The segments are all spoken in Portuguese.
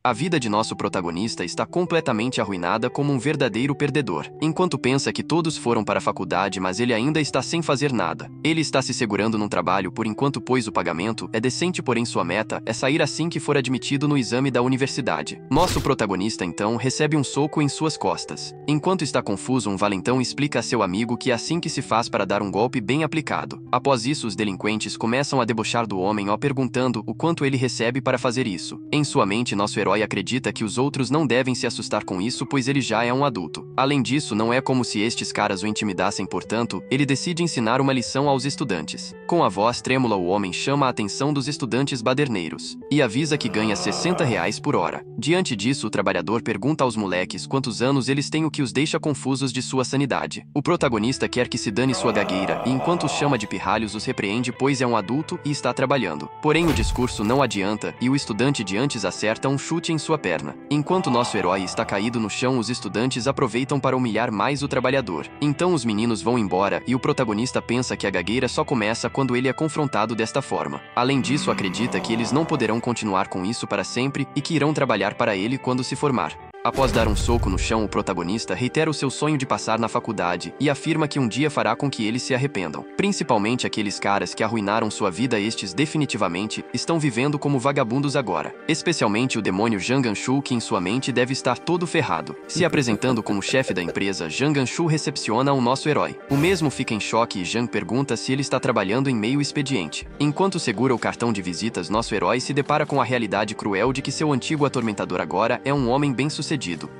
A vida de nosso protagonista está completamente arruinada como um verdadeiro perdedor. Enquanto pensa que todos foram para a faculdade, mas ele ainda está sem fazer nada. Ele está se segurando num trabalho por enquanto, pois o pagamento é decente, porém sua meta é sair assim que for admitido no exame da universidade. Nosso protagonista então recebe um soco em suas costas. Enquanto está confuso, um valentão explica a seu amigo que é assim que se faz para dar um golpe bem aplicado. Após isso, os delinquentes começam a debochar do homem, perguntando o quanto ele recebe para fazer isso. Em sua mente, nosso herói acredita que os outros não devem se assustar com isso, pois ele já é um adulto. Além disso, não é como se estes caras o intimidassem, portanto, ele decide ensinar uma lição aos estudantes. Com a voz trêmula, o homem chama a atenção dos estudantes baderneiros e avisa que ganha R$60 por hora. Diante disso, o trabalhador pergunta aos moleques quantos anos eles têm, o que os deixa confusos de sua sanidade. O protagonista quer que se dane sua gagueira e, enquanto os chama de pirralhos, os repreende, pois é um adulto e está trabalhando. Porém, o discurso não adianta e o estudante de antes acerta um chute em sua perna. Enquanto nosso herói está caído no chão, os estudantes aproveitam para humilhar mais o trabalhador. Então os meninos vão embora e o protagonista pensa que a gagueira só começa quando ele é confrontado desta forma. Além disso, acredita que eles não poderão continuar com isso para sempre e que irão trabalhar para ele quando se formar. Após dar um soco no chão, o protagonista reitera o seu sonho de passar na faculdade e afirma que um dia fará com que eles se arrependam. Principalmente aqueles caras que arruinaram sua vida. Estes definitivamente estão vivendo como vagabundos agora. Especialmente o demônio Zhang Ganshu, que em sua mente deve estar todo ferrado. Se apresentando como chefe da empresa, Zhang Ganshu recepciona o nosso herói. O mesmo fica em choque e Zhang pergunta se ele está trabalhando em meio expediente. Enquanto segura o cartão de visitas, nosso herói se depara com a realidade cruel de que seu antigo atormentador agora é um homem bem-sucedido.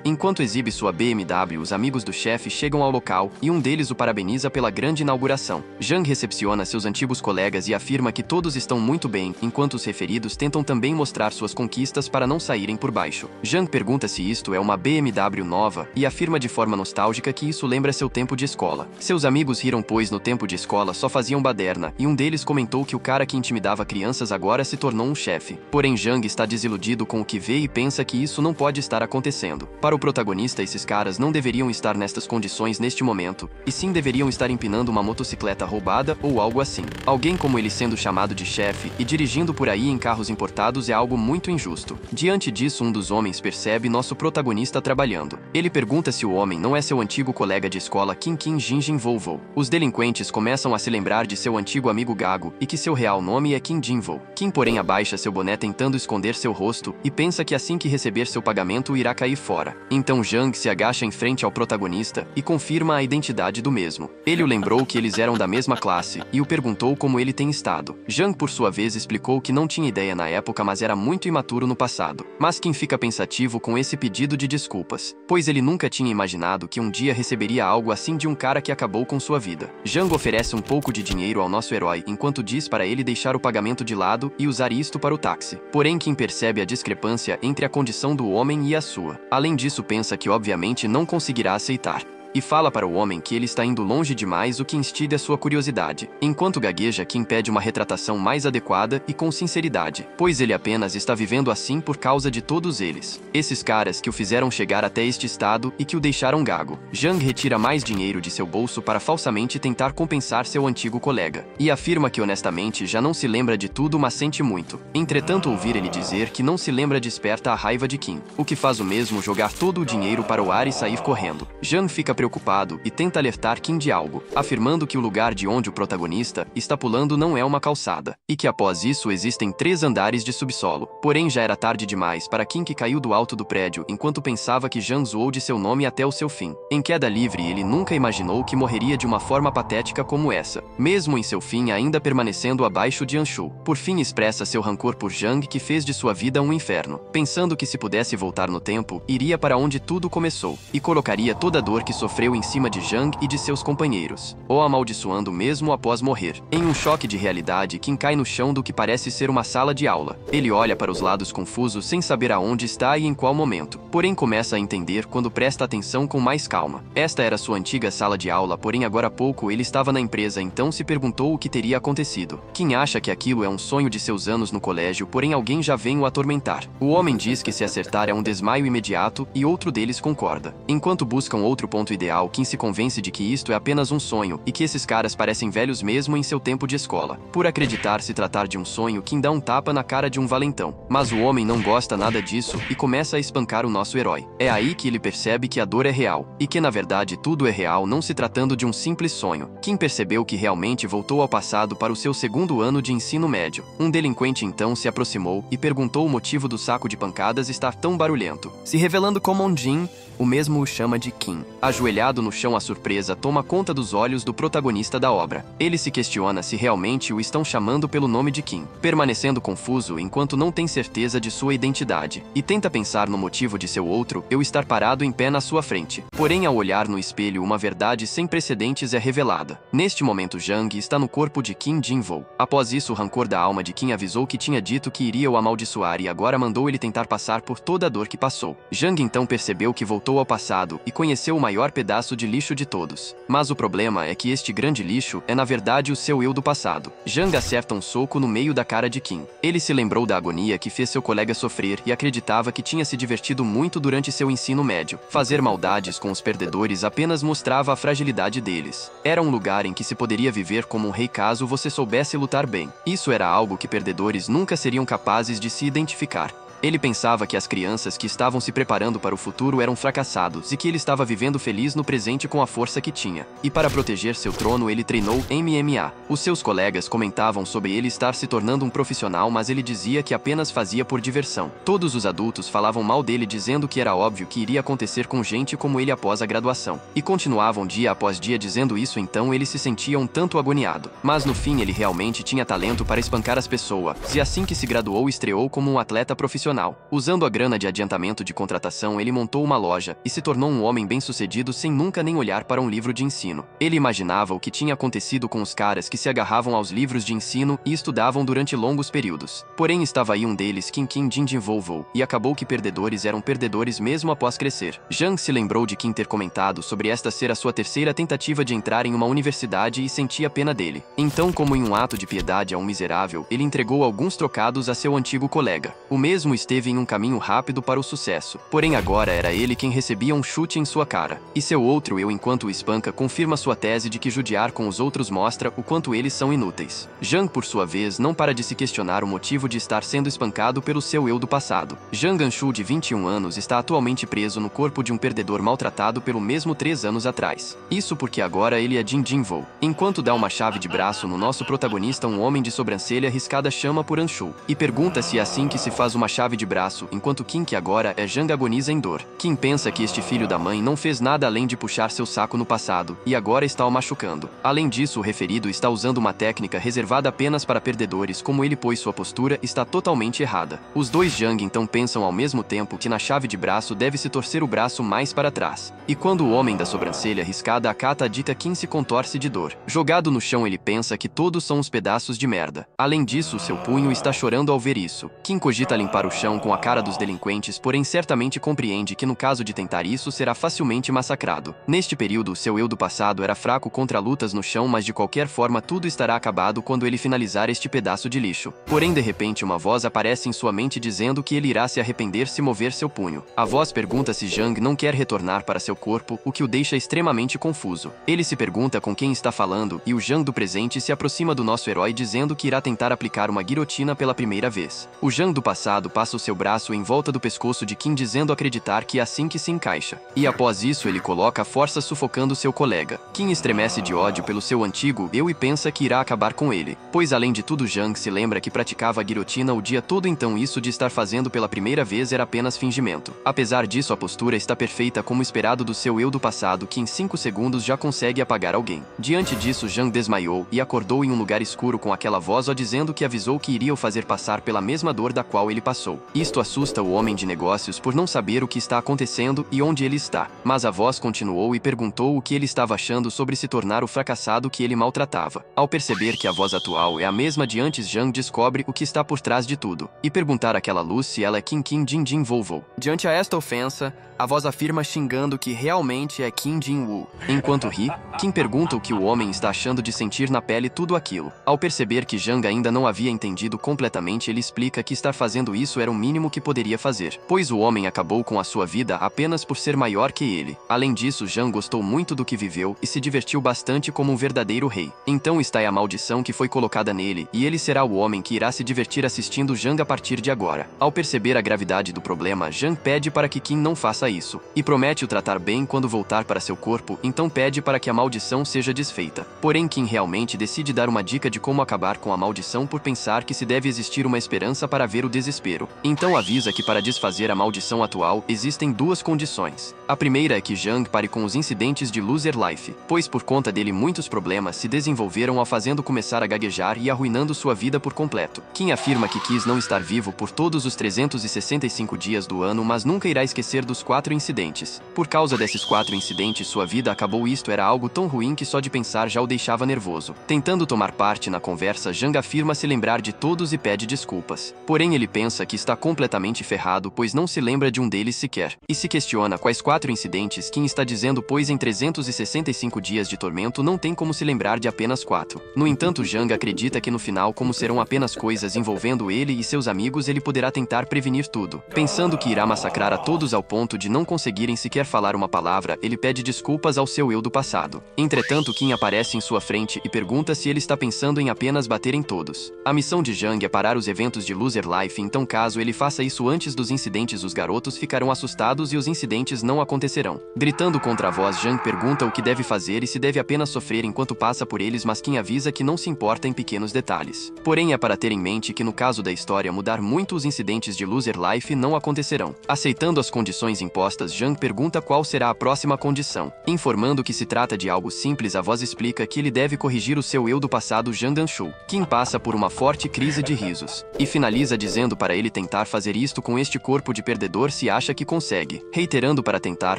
Enquanto exibe sua BMW, os amigos do chefe chegam ao local e um deles o parabeniza pela grande inauguração. Zhang recepciona seus antigos colegas e afirma que todos estão muito bem, enquanto os referidos tentam também mostrar suas conquistas para não saírem por baixo. Zhang pergunta se isto é uma BMW nova e afirma de forma nostálgica que isso lembra seu tempo de escola. Seus amigos riram, pois no tempo de escola só faziam baderna, e um deles comentou que o cara que intimidava crianças agora se tornou um chefe. Porém, Zhang está desiludido com o que vê e pensa que isso não pode estar acontecendo. Para o protagonista, esses caras não deveriam estar nestas condições neste momento, e sim deveriam estar empinando uma motocicleta roubada ou algo assim. Alguém como ele sendo chamado de chefe e dirigindo por aí em carros importados é algo muito injusto. Diante disso, um dos homens percebe nosso protagonista trabalhando. Ele pergunta se o homem não é seu antigo colega de escola Kim Jinjin Volvo. Os delinquentes começam a se lembrar de seu antigo amigo Gago e que seu real nome é Kim Jinvo. Kim, porém, abaixa seu boné tentando esconder seu rosto e pensa que assim que receber seu pagamento irá cair fora. Então Zhang se agacha em frente ao protagonista e confirma a identidade do mesmo. Ele o lembrou que eles eram da mesma classe e o perguntou como ele tem estado. Zhang, por sua vez, explicou que não tinha ideia na época, mas era muito imaturo no passado. Mas Kim fica pensativo com esse pedido de desculpas, pois ele nunca tinha imaginado que um dia receberia algo assim de um cara que acabou com sua vida. Zhang oferece um pouco de dinheiro ao nosso herói, enquanto diz para ele deixar o pagamento de lado e usar isto para o táxi. Porém, Kim percebe a discrepância entre a condição do homem e a sua. Além disso, pensa que obviamente não conseguirá aceitar. E fala para o homem que ele está indo longe demais, o que instiga sua curiosidade. Enquanto gagueja, Kim pede uma retratação mais adequada e com sinceridade, pois ele apenas está vivendo assim por causa de todos eles. Esses caras que o fizeram chegar até este estado e que o deixaram gago. Zhang retira mais dinheiro de seu bolso para falsamente tentar compensar seu antigo colega. E afirma que honestamente já não se lembra de tudo, mas sente muito. Entretanto, ouvir ele dizer que não se lembra desperta a raiva de Kim, o que faz o mesmo jogar todo o dinheiro para o ar e sair correndo. Zhang fica preocupado e tenta alertar Kim de algo, afirmando que o lugar de onde o protagonista está pulando não é uma calçada, e que após isso existem 3 andares de subsolo. Porém, já era tarde demais para Kim, que caiu do alto do prédio enquanto pensava que Zhang zoou de seu nome até o seu fim. Em queda livre, ele nunca imaginou que morreria de uma forma patética como essa, mesmo em seu fim ainda permanecendo abaixo de Anshu. Por fim, expressa seu rancor por Zhang, que fez de sua vida um inferno, pensando que se pudesse voltar no tempo, iria para onde tudo começou, e colocaria toda a dor que sofreu em cima de Zhang e de seus companheiros, o amaldiçoando mesmo após morrer. Em um choque de realidade, Kim cai no chão do que parece ser uma sala de aula. Ele olha para os lados confuso sem saber aonde está e em qual momento, porém começa a entender quando presta atenção com mais calma. Esta era sua antiga sala de aula, porém agora há pouco ele estava na empresa, então se perguntou o que teria acontecido. Kim acha que aquilo é um sonho de seus anos no colégio, porém alguém já vem o atormentar. O homem diz que se acertar é um desmaio imediato e outro deles concorda. Enquanto buscam outro ponto ideal ideal, Kim se convence de que isto é apenas um sonho e que esses caras parecem velhos mesmo em seu tempo de escola. Por acreditar se tratar de um sonho, Kim dá um tapa na cara de um valentão. Mas o homem não gosta nada disso e começa a espancar o nosso herói. É aí que ele percebe que a dor é real e que na verdade tudo é real, não se tratando de um simples sonho. Kim percebeu que realmente voltou ao passado para o seu segundo ano de ensino médio. Um delinquente então se aproximou e perguntou o motivo do saco de pancadas estar tão barulhento. Se revelando como um Jin, o mesmo o chama de Kim. Ajoelhado no chão, a surpresa toma conta dos olhos do protagonista da obra. Ele se questiona se realmente o estão chamando pelo nome de Kim, permanecendo confuso enquanto não tem certeza de sua identidade, e tenta pensar no motivo de seu outro eu estar parado em pé na sua frente. Porém, ao olhar no espelho, uma verdade sem precedentes é revelada. Neste momento, Jang está no corpo de Kim Jin-woo. Após isso, o rancor da alma de Kim avisou que tinha dito que iria o amaldiçoar e agora mandou ele tentar passar por toda a dor que passou. Jang então percebeu que voltou ao passado e conheceu o maior pedaço de lixo de todos. Mas o problema é que este grande lixo é na verdade o seu eu do passado. Jang acerta um soco no meio da cara de Kim. Ele se lembrou da agonia que fez seu colega sofrer e acreditava que tinha se divertido muito durante seu ensino médio. Fazer maldades com os perdedores apenas mostrava a fragilidade deles. Era um lugar em que se poderia viver como um rei caso você soubesse lutar bem. Isso era algo que perdedores nunca seriam capazes de se identificar. Ele pensava que as crianças que estavam se preparando para o futuro eram fracassados e que ele estava vivendo feliz no presente com a força que tinha. E para proteger seu trono, ele treinou MMA. Os seus colegas comentavam sobre ele estar se tornando um profissional, mas ele dizia que apenas fazia por diversão. Todos os adultos falavam mal dele, dizendo que era óbvio que iria acontecer com gente como ele após a graduação. E continuavam dia após dia dizendo isso, então ele se sentia um tanto agoniado. Mas no fim ele realmente tinha talento para espancar as pessoas, e assim que se graduou estreou como um atleta profissional. Usando a grana de adiantamento de contratação, ele montou uma loja e se tornou um homem bem-sucedido sem nunca nem olhar para um livro de ensino. Ele imaginava o que tinha acontecido com os caras que se agarravam aos livros de ensino e estudavam durante longos períodos. Porém, estava aí um deles, Kim Jin-woo, e acabou que perdedores eram perdedores mesmo após crescer. Jang se lembrou de Kim ter comentado sobre esta ser a sua terceira tentativa de entrar em uma universidade e sentia pena dele. Então, como em um ato de piedade a um miserável, ele entregou alguns trocados a seu antigo colega. O mesmo esteve em um caminho rápido para o sucesso. Porém agora era ele quem recebia um chute em sua cara. E seu outro eu, enquanto o espanca, confirma sua tese de que judiar com os outros mostra o quanto eles são inúteis. Jang, por sua vez, não para de se questionar o motivo de estar sendo espancado pelo seu eu do passado. Jang Anshu, de 21 anos, está atualmente preso no corpo de um perdedor maltratado pelo mesmo 3 anos atrás. Isso porque agora ele é Jin Jin-woo. Enquanto dá uma chave de braço no nosso protagonista, um homem de sobrancelha riscada chama por Anshu e pergunta se é assim que se faz uma chave de braço, enquanto Kim, que agora é Jang, agoniza em dor. Kim pensa que este filho da mãe não fez nada além de puxar seu saco no passado, e agora está o machucando. Além disso, o referido está usando uma técnica reservada apenas para perdedores como ele, pois sua postura está totalmente errada. Os dois Jang então pensam ao mesmo tempo que na chave de braço deve-se torcer o braço mais para trás. E quando o homem da sobrancelha riscada acata a dica, Kim se contorce de dor. Jogado no chão, ele pensa que todos são uns pedaços de merda. Além disso, seu punho está chorando ao ver isso. Kim cogita limpar o chão com a cara dos delinquentes, porém certamente compreende que no caso de tentar isso será facilmente massacrado. Neste período, seu eu do passado era fraco contra lutas no chão, mas de qualquer forma tudo estará acabado quando ele finalizar este pedaço de lixo. Porém, de repente, uma voz aparece em sua mente dizendo que ele irá se arrepender se mover seu punho. A voz pergunta se Jang não quer retornar para seu corpo, o que o deixa extremamente confuso. Ele se pergunta com quem está falando e o Jang do presente se aproxima do nosso herói dizendo que irá tentar aplicar uma guilhotina pela primeira vez. O Jang do passado passa o seu braço em volta do pescoço de Kim, dizendo acreditar que é assim que se encaixa. E após isso ele coloca a força sufocando seu colega. Kim estremece de ódio pelo seu antigo eu e pensa que irá acabar com ele. Pois além de tudo, Jang se lembra que praticava a guilhotina o dia todo, então isso de estar fazendo pela primeira vez era apenas fingimento. Apesar disso, a postura está perfeita como esperado do seu eu do passado, que em 5 segundos já consegue apagar alguém. Diante disso, Jang desmaiou e acordou em um lugar escuro com aquela voz dizendo que avisou que iria o fazer passar pela mesma dor da qual ele passou. Isto assusta o homem de negócios por não saber o que está acontecendo e onde ele está. Mas a voz continuou e perguntou o que ele estava achando sobre se tornar o fracassado que ele maltratava. Ao perceber que a voz atual é a mesma de antes, Jang descobre o que está por trás de tudo e perguntar àquela luz se ela é Kim Jin-woo. Diante a esta ofensa, a voz afirma xingando que realmente é Kim Jin-woo. Enquanto ri, Kim pergunta o que o homem está achando de sentir na pele tudo aquilo. Ao perceber que Jang ainda não havia entendido completamente, ele explica que estar fazendo isso era o mínimo que poderia fazer, pois o homem acabou com a sua vida apenas por ser maior que ele. Além disso, Zhang gostou muito do que viveu e se divertiu bastante como um verdadeiro rei. Então está aí a maldição que foi colocada nele, e ele será o homem que irá se divertir assistindo Zhang a partir de agora. Ao perceber a gravidade do problema, Zhang pede para que Qin não faça isso, e promete o tratar bem quando voltar para seu corpo, então pede para que a maldição seja desfeita. Porém, Qin realmente decide dar uma dica de como acabar com a maldição por pensar que se deve existir uma esperança para ver o desespero. Então avisa que para desfazer a maldição atual, existem duas condições. A primeira é que Zhang pare com os incidentes de Loser Life, pois por conta dele muitos problemas se desenvolveram ao fazendo começar a gaguejar e arruinando sua vida por completo. Qin afirma que quis não estar vivo por todos os 365 dias do ano, mas nunca irá esquecer dos 4 incidentes. Por causa desses 4 incidentes, sua vida acabou. Isto era algo tão ruim que só de pensar já o deixava nervoso. Tentando tomar parte na conversa, Zhang afirma se lembrar de todos e pede desculpas. Porém, ele pensa que está completamente ferrado, pois não se lembra de um deles sequer. E se questiona quais 4 incidentes Qin está dizendo, pois em 365 dias de tormento não tem como se lembrar de apenas 4. No entanto, Zhang acredita que no final, como serão apenas coisas envolvendo ele e seus amigos, ele poderá tentar prevenir tudo. Pensando que irá massacrar a todos ao ponto de não conseguirem sequer falar uma palavra, ele pede desculpas ao seu eu do passado. Entretanto, Qin aparece em sua frente e pergunta se ele está pensando em apenas bater em todos. A missão de Zhang é parar os eventos de Loser Life, então caso ele faça isso antes dos incidentes, os garotos ficarão assustados e os incidentes não acontecerão. Gritando contra a voz, Zhang pergunta o que deve fazer e se deve apenas sofrer enquanto passa por eles, mas Qin avisa que não se importa em pequenos detalhes. Porém, é para ter em mente que no caso da história mudar muito, os incidentes de Loser Life não acontecerão. Aceitando as condições impostas, Zhang pergunta qual será a próxima condição. Informando que se trata de algo simples, a voz explica que ele deve corrigir o seu eu do passado, Zhang Anshu. Qin passa por uma forte crise de risos e finaliza dizendo para ele tentar fazer isto com este corpo de perdedor se acha que consegue, reiterando para tentar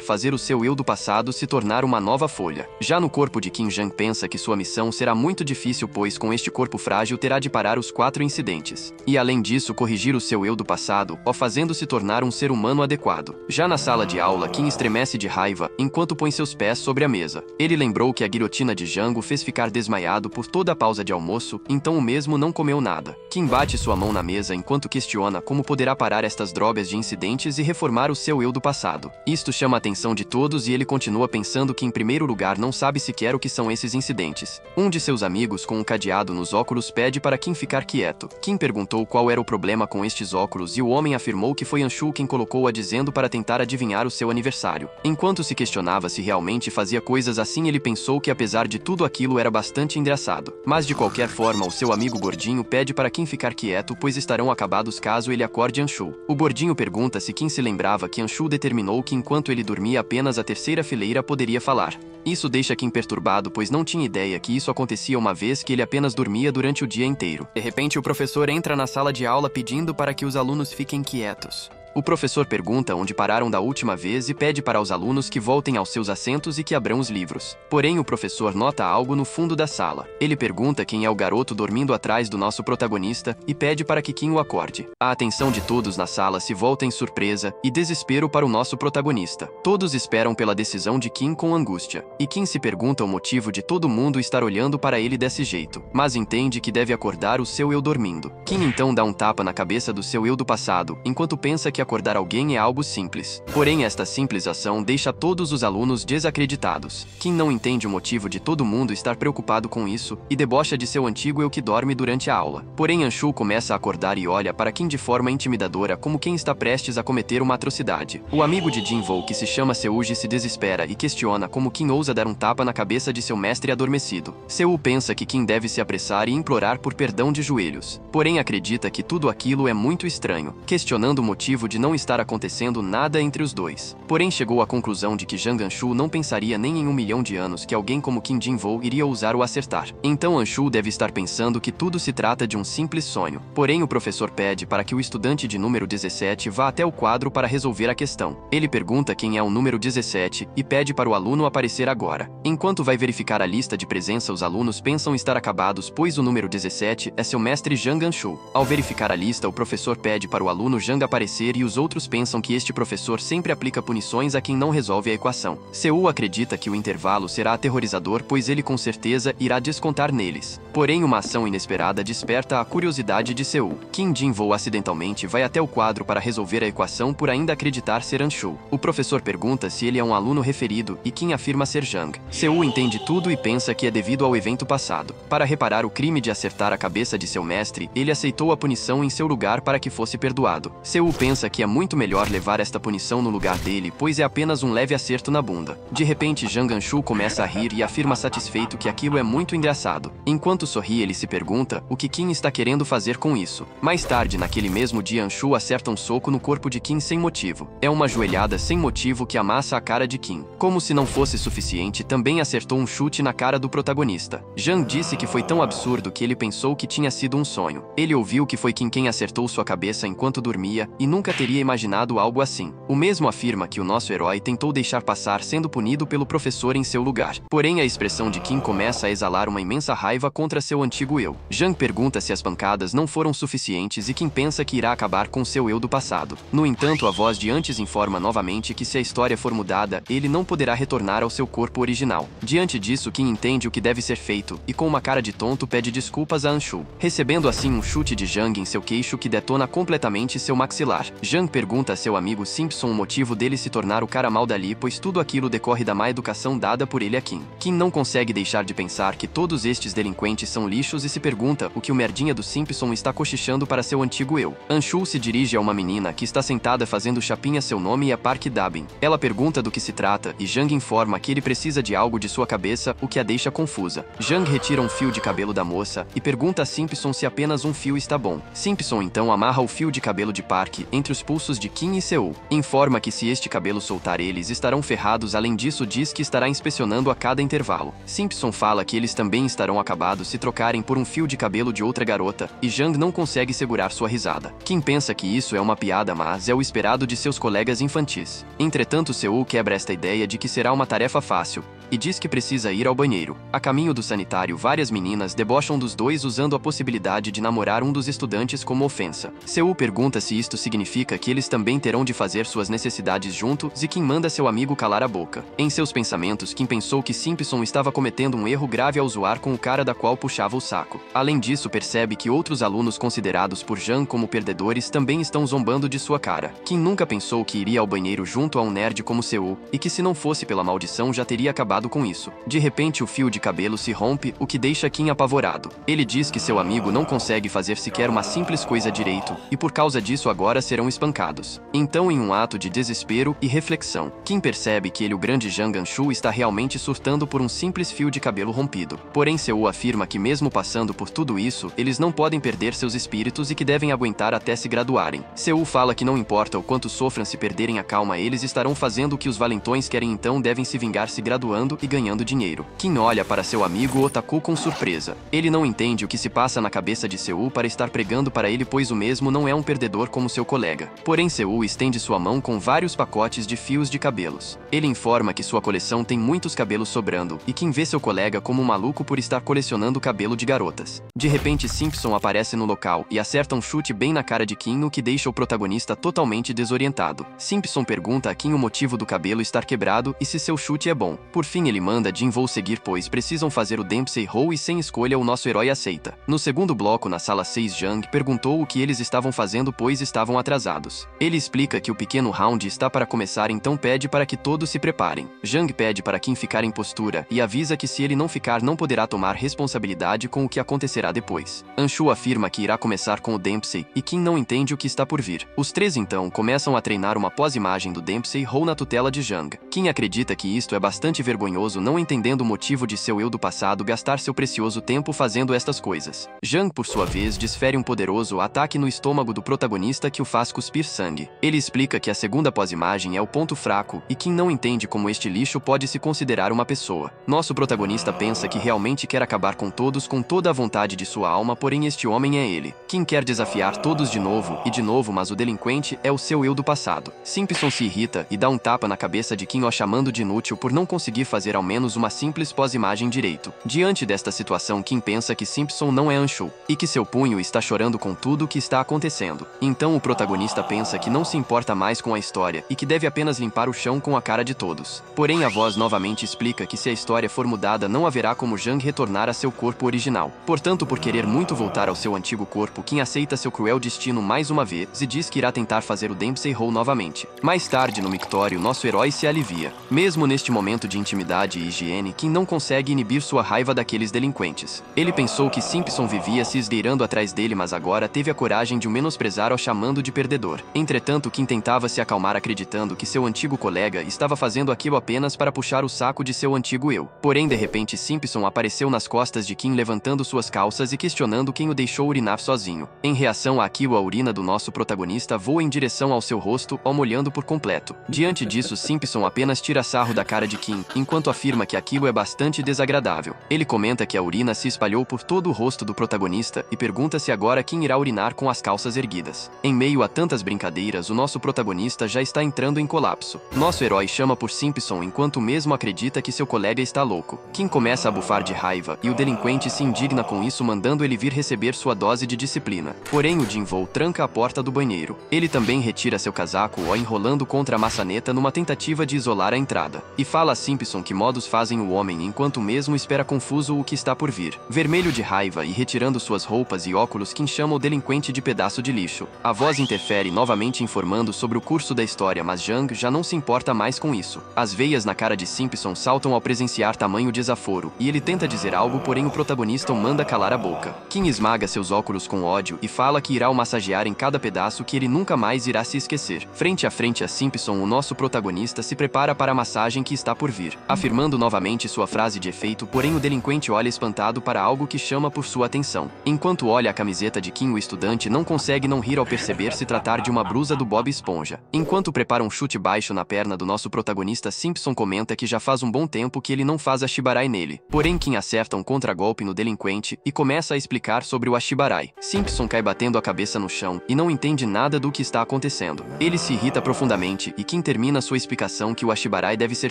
fazer o seu eu do passado se tornar uma nova folha. Já no corpo de Qin, Zhang pensa que sua missão será muito difícil, pois com este corpo frágil terá de parar os 4 incidentes. E além disso, corrigir o seu eu do passado, o fazendo se tornar um ser humano adequado. Já na sala de aula, Qin estremece de raiva enquanto põe seus pés sobre a mesa. Ele lembrou que a guilhotina de Zhang o fez ficar desmaiado por toda a pausa de almoço, então o mesmo não comeu nada. Qin bate sua mão na mesa enquanto questiona como poderá parar estas drogas de incidentes e reformar o seu eu do passado. Isto chama a atenção de todos e ele continua pensando que em primeiro lugar não sabe sequer o que são esses incidentes. Um de seus amigos com um cadeado nos óculos pede para Qin ficar quieto. Qin perguntou qual era o problema com estes óculos e o homem afirmou que foi Anshu quem colocou-a, dizendo para tentar adivinhar o seu aniversário. Enquanto se questionava se realmente fazia coisas assim, ele pensou que apesar de tudo aquilo era bastante engraçado. Mas de qualquer forma, o seu amigo gordinho pede para Qin ficar quieto, pois estarão acabados caso ele acorde Anshu. O gordinho pergunta se Qin se lembrava que Anshu determinou que enquanto ele dormia apenas a terceira fileira poderia falar. Isso deixa Qin perturbado, pois não tinha ideia que isso acontecia uma vez que ele apenas dormia durante o dia inteiro. De repente, o professor entra na sala de aula pedindo para que os alunos fiquem quietos. O professor pergunta onde pararam da última vez e pede para os alunos que voltem aos seus assentos e que abram os livros. Porém, o professor nota algo no fundo da sala. Ele pergunta quem é o garoto dormindo atrás do nosso protagonista e pede para que Qin o acorde. A atenção de todos na sala se volta em surpresa e desespero para o nosso protagonista. Todos esperam pela decisão de Qin com angústia. E Qin se pergunta o motivo de todo mundo estar olhando para ele desse jeito, mas entende que deve acordar o seu eu dormindo. Qin então dá um tapa na cabeça do seu eu do passado, enquanto pensa que acordar alguém é algo simples. Porém, esta simples ação deixa todos os alunos desacreditados. Qin não entende o motivo de todo mundo estar preocupado com isso e debocha de seu antigo eu que dorme durante a aula. Porém, Anshu começa a acordar e olha para Qin de forma intimidadora, como quem está prestes a cometer uma atrocidade. O amigo de Jinvoo, que se chama Seuji, se desespera e questiona como Qin ousa dar um tapa na cabeça de seu mestre adormecido. Seu pensa que Qin deve se apressar e implorar por perdão de joelhos. Porém, acredita que tudo aquilo é muito estranho, questionando o motivo de não estar acontecendo nada entre os dois. Porém, chegou à conclusão de que Zhang Anshu não pensaria nem em 1 milhão de anos que alguém como Qin Jinvoo iria ousar o acertar. Então Anshu deve estar pensando que tudo se trata de um simples sonho. Porém, o professor pede para que o estudante de número 17 vá até o quadro para resolver a questão. Ele pergunta quem é o número 17 e pede para o aluno aparecer agora. Enquanto vai verificar a lista de presença, os alunos pensam estar acabados, pois o número 17 é seu mestre Zhang Anshu. Ao verificar a lista, o professor pede para o aluno Zhang aparecer e os outros pensam que este professor sempre aplica punições a quem não resolve a equação. Seul acredita que o intervalo será aterrorizador, pois ele com certeza irá descontar neles. Porém, uma ação inesperada desperta a curiosidade de Seul. Kim Jin-woo acidentalmente vai até o quadro para resolver a equação por ainda acreditar ser Anshu. O professor pergunta se ele é um aluno referido e Kim afirma ser Jang. Seul entende tudo e pensa que é devido ao evento passado. Para reparar o crime de acertar a cabeça de seu mestre, ele aceitou a punição em seu lugar para que fosse perdoado. Seul pensa que é muito melhor levar esta punição no lugar dele, pois é apenas um leve acerto na bunda. De repente, Jang Anshu começa a rir e afirma satisfeito que aquilo é muito engraçado. Enquanto sorri, ele se pergunta o que Kim está querendo fazer com isso. Mais tarde, naquele mesmo dia, Anshu acerta um soco no corpo de Kim sem motivo. É uma joelhada sem motivo que amassa a cara de Kim. Como se não fosse suficiente, também acertou um chute na cara do protagonista. Jang disse que foi tão absurdo que ele pensou que tinha sido um sonho. Ele ouviu que foi Kim quem acertou sua cabeça enquanto dormia e nunca teria imaginado algo assim. O mesmo afirma que o nosso herói tentou deixar passar sendo punido pelo professor em seu lugar. Porém, a expressão de Kim começa a exalar uma imensa raiva contra seu antigo eu. Jang pergunta se as pancadas não foram suficientes e Kim pensa que irá acabar com seu eu do passado. No entanto, a voz de antes informa novamente que se a história for mudada, ele não poderá retornar ao seu corpo original. Diante disso, Kim entende o que deve ser feito e com uma cara de tonto pede desculpas a Anshu, recebendo assim um chute de Jang em seu queixo que detona completamente seu maxilar. Jang pergunta a seu amigo Simpson o motivo dele se tornar o cara mal dali, pois tudo aquilo decorre da má educação dada por ele a Kim. Kim não consegue deixar de pensar que todos estes delinquentes são lixos e se pergunta o que o merdinha do Simpson está cochichando para seu antigo eu. Anshu se dirige a uma menina que está sentada fazendo chapinha. Seu nome é Park Dabin. Ela pergunta do que se trata e Jang informa que ele precisa de algo de sua cabeça, o que a deixa confusa. Jang retira um fio de cabelo da moça e pergunta a Simpson se apenas um fio está bom. Simpson então amarra o fio de cabelo de Park entre os pulsos de Kim e Seul. Informa que se este cabelo soltar, eles estarão ferrados. Além disso, diz que estará inspecionando a cada intervalo. Simpson fala que eles também estarão acabados se trocarem por um fio de cabelo de outra garota e Jang não consegue segurar sua risada. Kim pensa que isso é uma piada, mas é o esperado de seus colegas infantis. Entretanto, Seul quebra esta ideia de que será uma tarefa fácil e diz que precisa ir ao banheiro. A caminho do sanitário, várias meninas debocham dos dois usando a possibilidade de namorar um dos estudantes como ofensa. Seul pergunta se isto significa que eles também terão de fazer suas necessidades juntos e Kim manda seu amigo calar a boca. Em seus pensamentos, Kim pensou que Simpson estava cometendo um erro grave ao zoar com o cara da qual puxava o saco. Além disso, percebe que outros alunos considerados por Jang como perdedores também estão zombando de sua cara. Kim nunca pensou que iria ao banheiro junto a um nerd como Seul e que se não fosse pela maldição já teria acabado com isso. De repente, o fio de cabelo se rompe, o que deixa Kim apavorado. Ele diz que seu amigo não consegue fazer sequer uma simples coisa direito e por causa disso agora serão espancados. Então, em um ato de desespero e reflexão, Kim percebe que ele, o grande Jang Anshu, está realmente surtando por um simples fio de cabelo rompido. Porém, Seul afirma que mesmo passando por tudo isso, eles não podem perder seus espíritos e que devem aguentar até se graduarem. Seul fala que não importa o quanto sofram se perderem a calma, eles estarão fazendo o que os valentões querem, então devem se vingar se graduando e ganhando dinheiro. Kim olha para seu amigo Otaku com surpresa. Ele não entende o que se passa na cabeça de Seul para estar pregando para ele, pois o mesmo não é um perdedor como seu colega. Porém, Seul estende sua mão com vários pacotes de fios de cabelos. Ele informa que sua coleção tem muitos cabelos sobrando e Kim vê seu colega como um maluco por estar colecionando cabelo de garotas. De repente, Simpson aparece no local e acerta um chute bem na cara de Kim, o que deixa o protagonista totalmente desorientado. Simpson pergunta a Kim o motivo do cabelo estar quebrado e se seu chute é bom. Por fim, ele manda Jin-woo seguir, pois precisam fazer o Dempsey Roll e sem escolha o nosso herói aceita. No segundo bloco, na sala 6, Jang perguntou o que eles estavam fazendo, pois estavam atrasados. Ele explica que o pequeno round está para começar, então pede para que todos se preparem. Jang pede para Kim ficar em postura e avisa que se ele não ficar não poderá tomar responsabilidade com o que acontecerá depois. Anshu afirma que irá começar com o Dempsey e Kim não entende o que está por vir. Os três então começam a treinar uma pós-imagem do Dempsey Roll na tutela de Jang. Kim acredita que isto é bastante vergonhoso, não entendendo o motivo de seu eu do passado gastar seu precioso tempo fazendo estas coisas. Jang, por sua vez, desfere um poderoso ataque no estômago do protagonista que o faz cuspir sangue. Ele explica que a segunda pós-imagem é o ponto fraco e Kim não entende como este lixo pode se considerar uma pessoa. Nosso protagonista pensa que realmente quer acabar com todos com toda a vontade de sua alma, porém este homem é ele. Kim quer desafiar todos de novo, mas o delinquente é o seu eu do passado. Simpson se irrita e dá um tapa na cabeça de Kim, o chamando de inútil por não conseguir fazer fazer ao menos uma simples pós-imagem direito. Diante desta situação, Kim pensa que Simpson não é Anshu, e que seu punho está chorando com tudo o que está acontecendo. Então o protagonista pensa que não se importa mais com a história e que deve apenas limpar o chão com a cara de todos. Porém a voz novamente explica que se a história for mudada não haverá como Jang retornar a seu corpo original. Portanto, por querer muito voltar ao seu antigo corpo, Kim aceita seu cruel destino mais uma vez e diz que irá tentar fazer o Dempsey Hole novamente. Mais tarde no mictório, nosso herói se alivia. Mesmo neste momento de intimidade e higiene, Kim não consegue inibir sua raiva daqueles delinquentes. Ele pensou que Simpson vivia se esgueirando atrás dele, mas agora teve a coragem de o menosprezar ao chamando de perdedor. Entretanto, Kim tentava se acalmar acreditando que seu antigo colega estava fazendo aquilo apenas para puxar o saco de seu antigo eu. Porém, de repente, Simpson apareceu nas costas de Kim levantando suas calças e questionando quem o deixou urinar sozinho. Em reação àquilo, a urina do nosso protagonista voa em direção ao seu rosto, o molhando por completo. Diante disso, Simpson apenas tira sarro da cara de Kim, enquanto afirma que aquilo é bastante desagradável. Ele comenta que a urina se espalhou por todo o rosto do protagonista e pergunta se agora Kim irá urinar com as calças erguidas. Em meio a tantas brincadeiras, o nosso protagonista já está entrando em colapso. Nosso herói chama por Simpson enquanto mesmo acredita que seu colega está louco. Kim começa a bufar de raiva e o delinquente se indigna com isso, mandando ele vir receber sua dose de disciplina. Porém, o Jin-Woo tranca a porta do banheiro. Ele também retira seu casaco, o enrolando contra a maçaneta numa tentativa de isolar a entrada. E fala a Simpson que modos fazem o homem, enquanto mesmo espera confuso o que está por vir. Vermelho de raiva e retirando suas roupas e óculos, Kim chama o delinquente de pedaço de lixo. A voz interfere novamente informando sobre o curso da história, mas Jang já não se importa mais com isso. As veias na cara de Simpson saltam ao presenciar tamanho desaforo, e ele tenta dizer algo, porém o protagonista o manda calar a boca. Kim esmaga seus óculos com ódio e fala que irá o massagear em cada pedaço que ele nunca mais irá se esquecer. Frente a frente a Simpson, o nosso protagonista se prepara para a massagem que está por vir, afirmando novamente sua frase de efeito, porém o delinquente olha espantado para algo que chama por sua atenção. Enquanto olha a camiseta de Kim, o estudante não consegue não rir ao perceber se tratar de uma blusa do Bob Esponja. Enquanto prepara um chute baixo na perna do nosso protagonista, Simpson comenta que já faz um bom tempo que ele não faz Ashibarai nele. Porém, Kim acerta um contragolpe no delinquente e começa a explicar sobre o Ashibarai. Simpson cai batendo a cabeça no chão e não entende nada do que está acontecendo. Ele se irrita profundamente e Kim termina sua explicação que o Ashibarai deve ser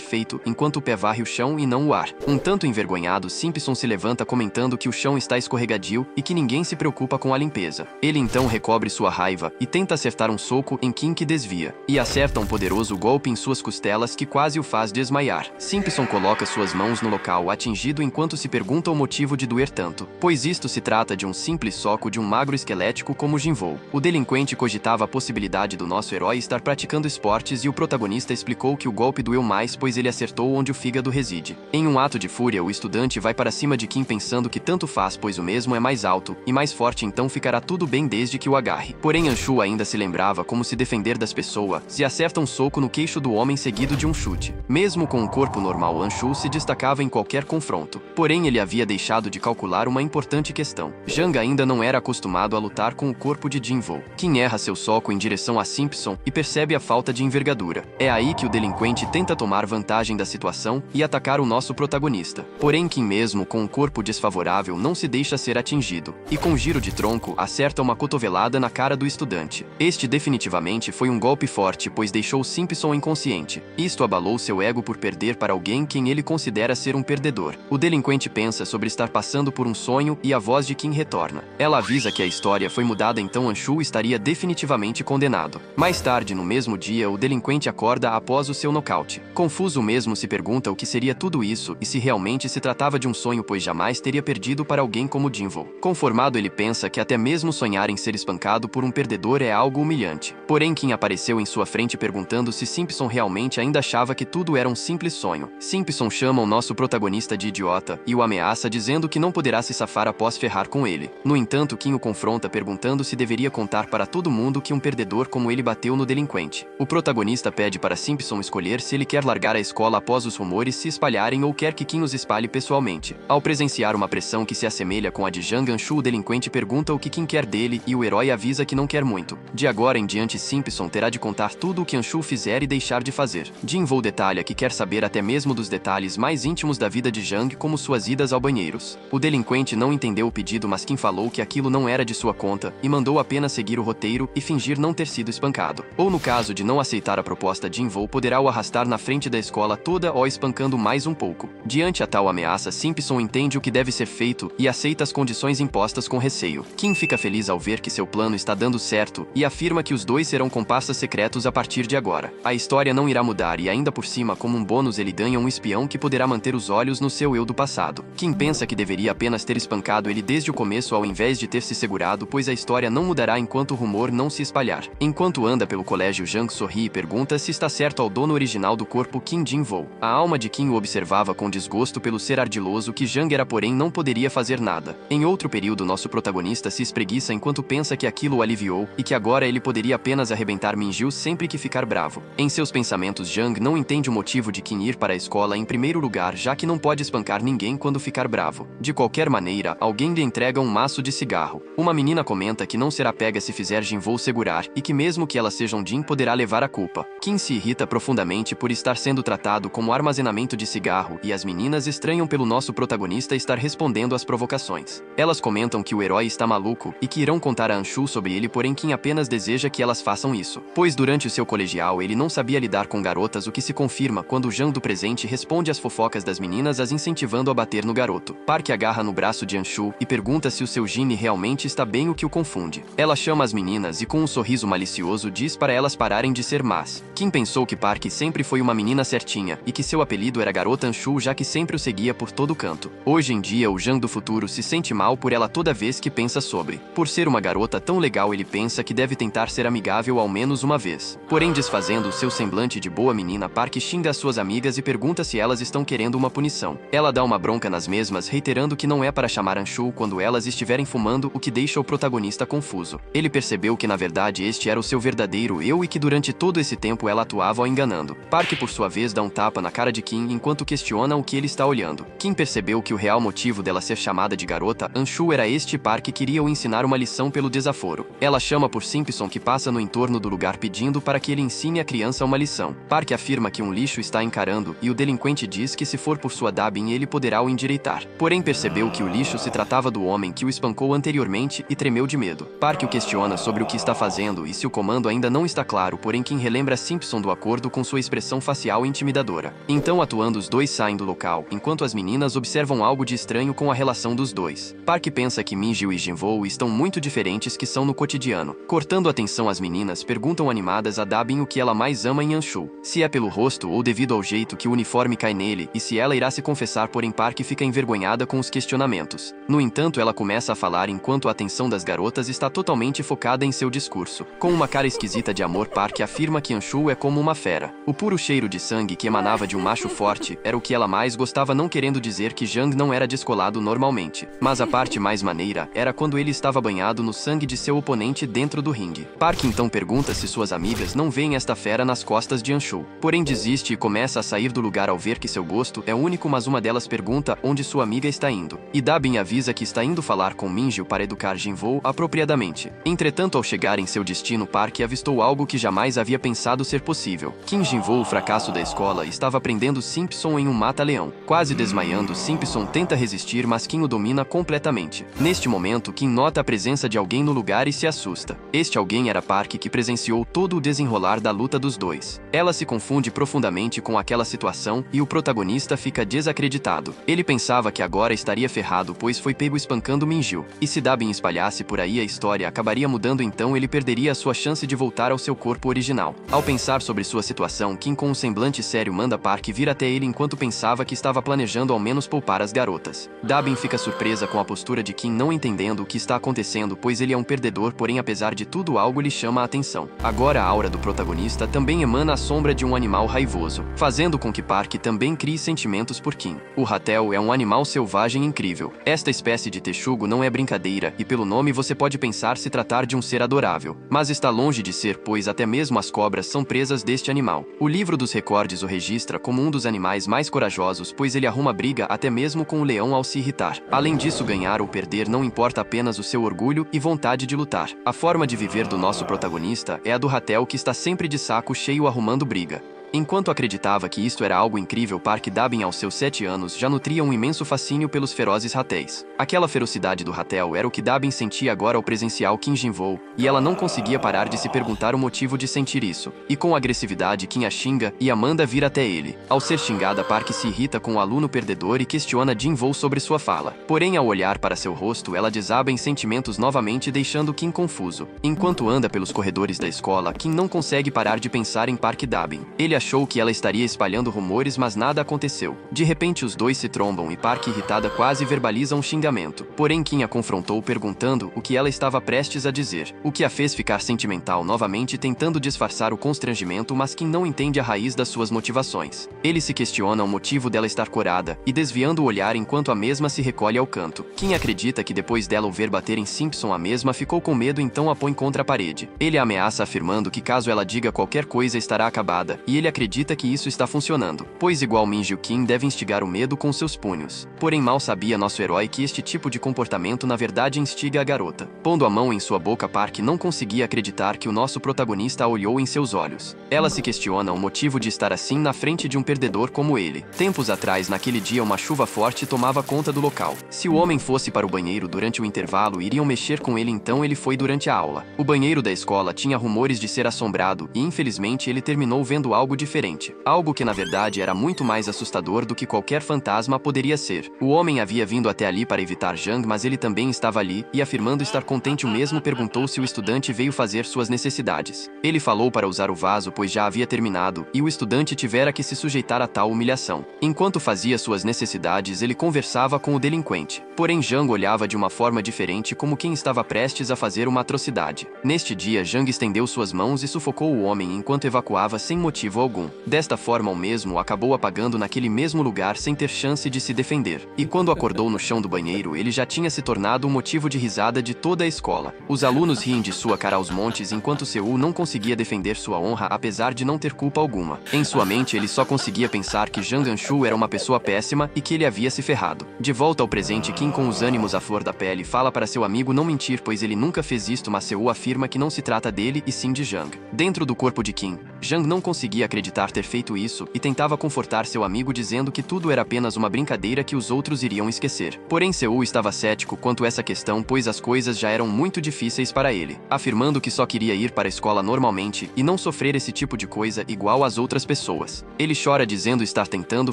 feito enquanto o pé varre o chão e não o ar. Um tanto envergonhado, Simpson se levanta comentando que o chão está escorregadio e que ninguém se preocupa com a limpeza. Ele então recobre sua raiva e tenta acertar um soco em Kim, que desvia, e acerta um poderoso golpe em suas costelas que quase o faz desmaiar. Simpson coloca suas mãos no local atingido enquanto se pergunta o motivo de doer tanto, pois isto se trata de um simples soco de um magro esquelético como Jin-Woo. O delinquente cogitava a possibilidade do nosso herói estar praticando esportes e o protagonista explicou que o golpe doeu mais pois ele acertou onde o fígado reside. Em um ato de fúria, o estudante vai para cima de Kim pensando que tanto faz pois o mesmo é mais alto e mais forte, então ficará tudo bem desde que o agarre. Porém, Anshu ainda se lembrava como se defender das pessoas e acerta um soco no queixo do homem seguido de um chute. Mesmo com um corpo normal, Anshu se destacava em qualquer confronto. Porém, ele havia deixado de calcular uma importante questão. Jang ainda não era acostumado a lutar com o corpo de Jin-Woo. Kim erra seu soco em direção a Simpson e percebe a falta de envergadura. É aí que o delinquente tenta tomar vantagem da situação e atacar o nosso protagonista. Porém, Kim, mesmo com um corpo desfavorável, não se deixa ser atingido, e com giro de tronco, acerta uma cotovelada na cara do estudante. Este definitivamente foi um golpe forte, pois deixou Simpson inconsciente. Isto abalou seu ego por perder para alguém quem ele considera ser um perdedor. O delinquente pensa sobre estar passando por um sonho e a voz de Kim retorna. Ela avisa que a história foi mudada, então Anshu estaria definitivamente condenado. Mais tarde, no mesmo dia, o delinquente acorda após o seu nocaute. Confuso mesmo, se pergunta o que seria tudo isso e se realmente se tratava de um sonho, pois jamais teria perdido para alguém como Jin-Woo. Conformado, ele pensa que até mesmo sonhar em ser espancado por um perdedor é algo humilhante. Porém, Kim apareceu em sua frente perguntando se Simpson realmente ainda achava que tudo era um simples sonho. Simpson chama o nosso protagonista de idiota e o ameaça, dizendo que não poderá se safar após ferrar com ele. No entanto, Kim o confronta perguntando se deveria contar para todo mundo que um perdedor como ele bateu no delinquente. O protagonista pede para Simpson escolher se ele quer largar a escola após os rumores se espalharem ou quer que Kim os espalhe pessoalmente. Ao presenciar uma pressão que se assemelha com a de Jang, Anshu, o delinquente pergunta o que Kim quer dele e o herói avisa que não quer muito. De agora em diante, Simpson terá de contar tudo o que Anshu fizer e deixar de fazer. Jin-Woo detalha que quer saber até mesmo dos detalhes mais íntimos da vida de Jang, como suas idas ao banheiros. O delinquente não entendeu o pedido, mas Kim falou que aquilo não era de sua conta e mandou apenas seguir o roteiro e fingir não ter sido espancado. Ou no caso de não aceitar a proposta, Jin-Woo poderá o arrastar na frente da escola toda ou espancando mais um pouco. Diante a tal ameaça, Simpson entende o que deve ser feito e aceita as condições impostas com receio. Kim fica feliz ao ver que seu plano está dando certo e afirma que os dois serão comparsas secretos a partir de agora. A história não irá mudar e ainda por cima, como um bônus, ele ganha um espião que poderá manter os olhos no seu eu do passado. Kim pensa que deveria apenas ter espancado ele desde o começo ao invés de ter se segurado, pois a história não mudará enquanto o rumor não se espalhar. Enquanto anda pelo colégio, Jang sorri e pergunta se está certo ao dono original do corpo, Kim Jin-woo. A alma de Kim o observava com desgosto pelo ser ardiloso que Jang era, porém não poderia fazer nada. Em outro período, nosso protagonista se espreguiça enquanto pensa que aquilo o aliviou e que agora ele poderia apenas arrebentar Minju sempre que ficar bravo. Em seus pensamentos, Jang não entende o motivo de Kim ir para a escola em primeiro lugar, já que não pode espancar ninguém quando ficar bravo. De qualquer maneira, alguém lhe entrega um maço de cigarro. Uma menina comenta que não será pega se fizer Jin-woo segurar e que mesmo que ela seja um Jin, poderá levar a culpa. Kim se irrita profundamente por estar sendo tratado como armazenamento de cigarro e as meninas estranham pelo nosso protagonista estar respondendo às provocações. Elas comentam que o herói está maluco e que irão contar a Anshu sobre ele, porém Kim apenas deseja que elas façam isso, pois durante o seu colegial ele não sabia lidar com garotas, o que se confirma quando Jang do presente responde às fofocas das meninas, as incentivando a bater no garoto. Park agarra no braço de Anshu e pergunta se o seu Jin realmente está bem, o que o confunde. Ela chama as meninas e com um sorriso malicioso diz para elas pararem de ser más. Kim pensou que Park sempre foi uma menina certinha e que seu apelido era Garota Anshu, já que sempre o seguia por todo canto. Hoje em dia, o Jang do futuro se sente mal por ela toda vez que pensa sobre. Por ser uma garota tão legal, ele pensa que deve tentar ser amigável ao menos uma vez. Porém, desfazendo o seu semblante de boa menina, Park xinga as suas amigas e pergunta se elas estão querendo uma punição. Ela dá uma bronca nas mesmas, reiterando que não é para chamar Anshu quando elas estiverem fumando, o que deixa o protagonista confuso. Ele percebeu que na verdade este era o seu verdadeiro eu e que durante todo esse tempo ela atuava o enganando. Park, por sua vez, dá um tapa na cara de Kim enquanto questiona o que ele está olhando. Kim percebeu que o real motivo dela ser chamada de garota Anshu era este: Park queria o ensinar uma lição pelo desaforo. Ela chama por Simpson, que passa no entorno do lugar pedindo para que ele ensine a criança uma lição. Park afirma que um lixo está encarando e o delinquente diz que se for por sua Dabin ele poderá o endireitar. Porém percebeu que o lixo se tratava do homem que o espancou anteriormente e tremeu de medo. Park o questiona sobre o que está fazendo e se o comando ainda não está claro, porém Kim relembra Simpson do acordo com sua expressão facial intimidadora. Então, atuando, os dois saem do local, enquanto as meninas observam algo de estranho com a relação dos dois. Park pensa que Minju e Jin-woo estão muito diferentes que são no cotidiano. Cortando a atenção, as meninas perguntam animadas a Dabin o que ela mais ama em Anshu, se é pelo rosto ou devido ao jeito que o uniforme cai nele, e se ela irá se confessar, porém Park fica envergonhada com os questionamentos. No entanto, ela começa a falar enquanto a atenção das garotas está totalmente focada em seu discurso. Com uma cara esquisita de amor, Park afirma que Anshu é como uma fera. O puro cheiro de sangue que emanava de um macho forte era o que ela mais gostava, não querendo dizer que Jang não era descolado normalmente. Mas a parte mais maneira era quando ele estava banhado no sangue de seu oponente dentro do ringue. Park então pergunta se suas amigas não veem esta fera nas costas de Anshu. Porém desiste e começa a sair do lugar ao ver que seu gosto é único, mas uma delas pergunta onde sua amiga está indo. E Dabin avisa que está indo falar com Minju para educar Jin-woo apropriadamente. Entretanto, ao chegar em seu destino, Park avistou algo que jamais havia pensado ser possível. Kim Jin-woo, o fracasso da escola, estava prendendo Simpson em um mata-leão. Quase desmaiando, Simpson tenta resistir, mas Kim o domina completamente. Neste momento, Kim nota a presença de alguém no lugar e se assusta. Este alguém era Park, que presenciou todo o desenrolar da luta dos dois. Ela se confunde profundamente com aquela situação e o protagonista fica desacreditado. Ele pensava que agora estaria ferrado, pois foi pego espancando Minju. E se Dabin espalhasse por aí, a história acabaria mudando, então ele perderia a sua chance de voltar ao seu corpo original. Ao pensar sobre sua situação, Kim, com um semblante sério, manda Park vir até ele enquanto pensava que estava planejando ao menos poupar as garotas. Dabin fica surpresa com a postura de Kim, não entendendo o que está acontecendo, pois ele é um perdedor, porém apesar de tudo algo lhe chama a atenção. Agora a aura do protagonista também emana a sombra de um animal raivoso, fazendo com que Park também crie sentimentos por Kim. O ratel é um animal selvagem incrível. Esta espécie de texugo não é brincadeira e pelo nome você pode pensar se tratar de um ser adorável, mas está longe de ser, pois até mesmo as cobras são presas deste animal. O livro dos recordes o registra como um dos animais mais corajosos, pois ele arruma briga até mesmo com o leão ao se irritar. Além disso, ganhar ou perder não importa, apenas o seu orgulho e vontade de lutar. A forma de viver do nosso protagonista é a do ratel, que está sempre de saco cheio arrumando briga. Enquanto acreditava que isto era algo incrível, Park Dabin aos seus 7 anos já nutria um imenso fascínio pelos ferozes ratéis. Aquela ferocidade do ratel era o que Dabin sentia agora ao presenciar Kim Jin-woo, e ela não conseguia parar de se perguntar o motivo de sentir isso. E com agressividade Kim a xinga e a manda vir até ele. Ao ser xingada, Park se irrita com o aluno perdedor e questiona Jin-woo sobre sua fala. Porém, ao olhar para seu rosto, ela desaba em sentimentos novamente, deixando Kim confuso. Enquanto anda pelos corredores da escola, Kim não consegue parar de pensar em Park Dabin. Ele achou que ela estaria espalhando rumores, mas nada aconteceu. De repente, os dois se trombam e Park, irritada, quase verbaliza um xingamento. Porém, Kim a confrontou perguntando o que ela estava prestes a dizer, o que a fez ficar sentimental novamente, tentando disfarçar o constrangimento, mas Kim não entende a raiz das suas motivações. Ele se questiona o motivo dela estar corada e desviando o olhar enquanto a mesma se recolhe ao canto. Kim acredita que depois dela o ver bater em Simpson, a mesma ficou com medo, então a põe contra a parede. Ele a ameaça afirmando que caso ela diga qualquer coisa estará acabada, e ele acredita que isso está funcionando, pois igual Minji, Kim deve instigar o medo com seus punhos. Porém, mal sabia nosso herói que este tipo de comportamento na verdade instiga a garota. Pondo a mão em sua boca, Park não conseguia acreditar que o nosso protagonista a olhou em seus olhos. Ela se questiona o motivo de estar assim na frente de um perdedor como ele. Tempos atrás, naquele dia, uma chuva forte tomava conta do local. Se o homem fosse para o banheiro durante o intervalo, iriam mexer com ele, então ele foi durante a aula. O banheiro da escola tinha rumores de ser assombrado e infelizmente ele terminou vendo algo diferente. Algo que na verdade era muito mais assustador do que qualquer fantasma poderia ser. O homem havia vindo até ali para evitar Jang, mas ele também estava ali e, afirmando estar contente o mesmo, perguntou se o estudante veio fazer suas necessidades. Ele falou para usar o vaso, pois já havia terminado e o estudante tivera que se sujeitar a tal humilhação. Enquanto fazia suas necessidades, ele conversava com o delinquente. Porém, Jang olhava de uma forma diferente, como quem estava prestes a fazer uma atrocidade. Neste dia, Jang estendeu suas mãos e sufocou o homem enquanto evacuava sem motivo algum. Desta forma, o mesmo acabou apagando naquele mesmo lugar sem ter chance de se defender. E quando acordou no chão do banheiro, ele já tinha se tornado um motivo de risada de toda a escola. Os alunos riem de sua cara aos montes, enquanto Seul não conseguia defender sua honra apesar de não ter culpa alguma. Em sua mente, ele só conseguia pensar que Jang Anshu era uma pessoa péssima e que ele havia se ferrado. De volta ao presente, Kim, com os ânimos à flor da pele, fala para seu amigo não mentir, pois ele nunca fez isto, mas Seul afirma que não se trata dele e sim de Jang. Dentro do corpo de Kim, Jang não conseguia acreditar ter feito isso e tentava confortar seu amigo dizendo que tudo era apenas uma brincadeira que os outros iriam esquecer. Porém, Seul estava cético quanto a essa questão, pois as coisas já eram muito difíceis para ele, afirmando que só queria ir para a escola normalmente e não sofrer esse tipo de coisa igual às outras pessoas. Ele chora dizendo estar tentando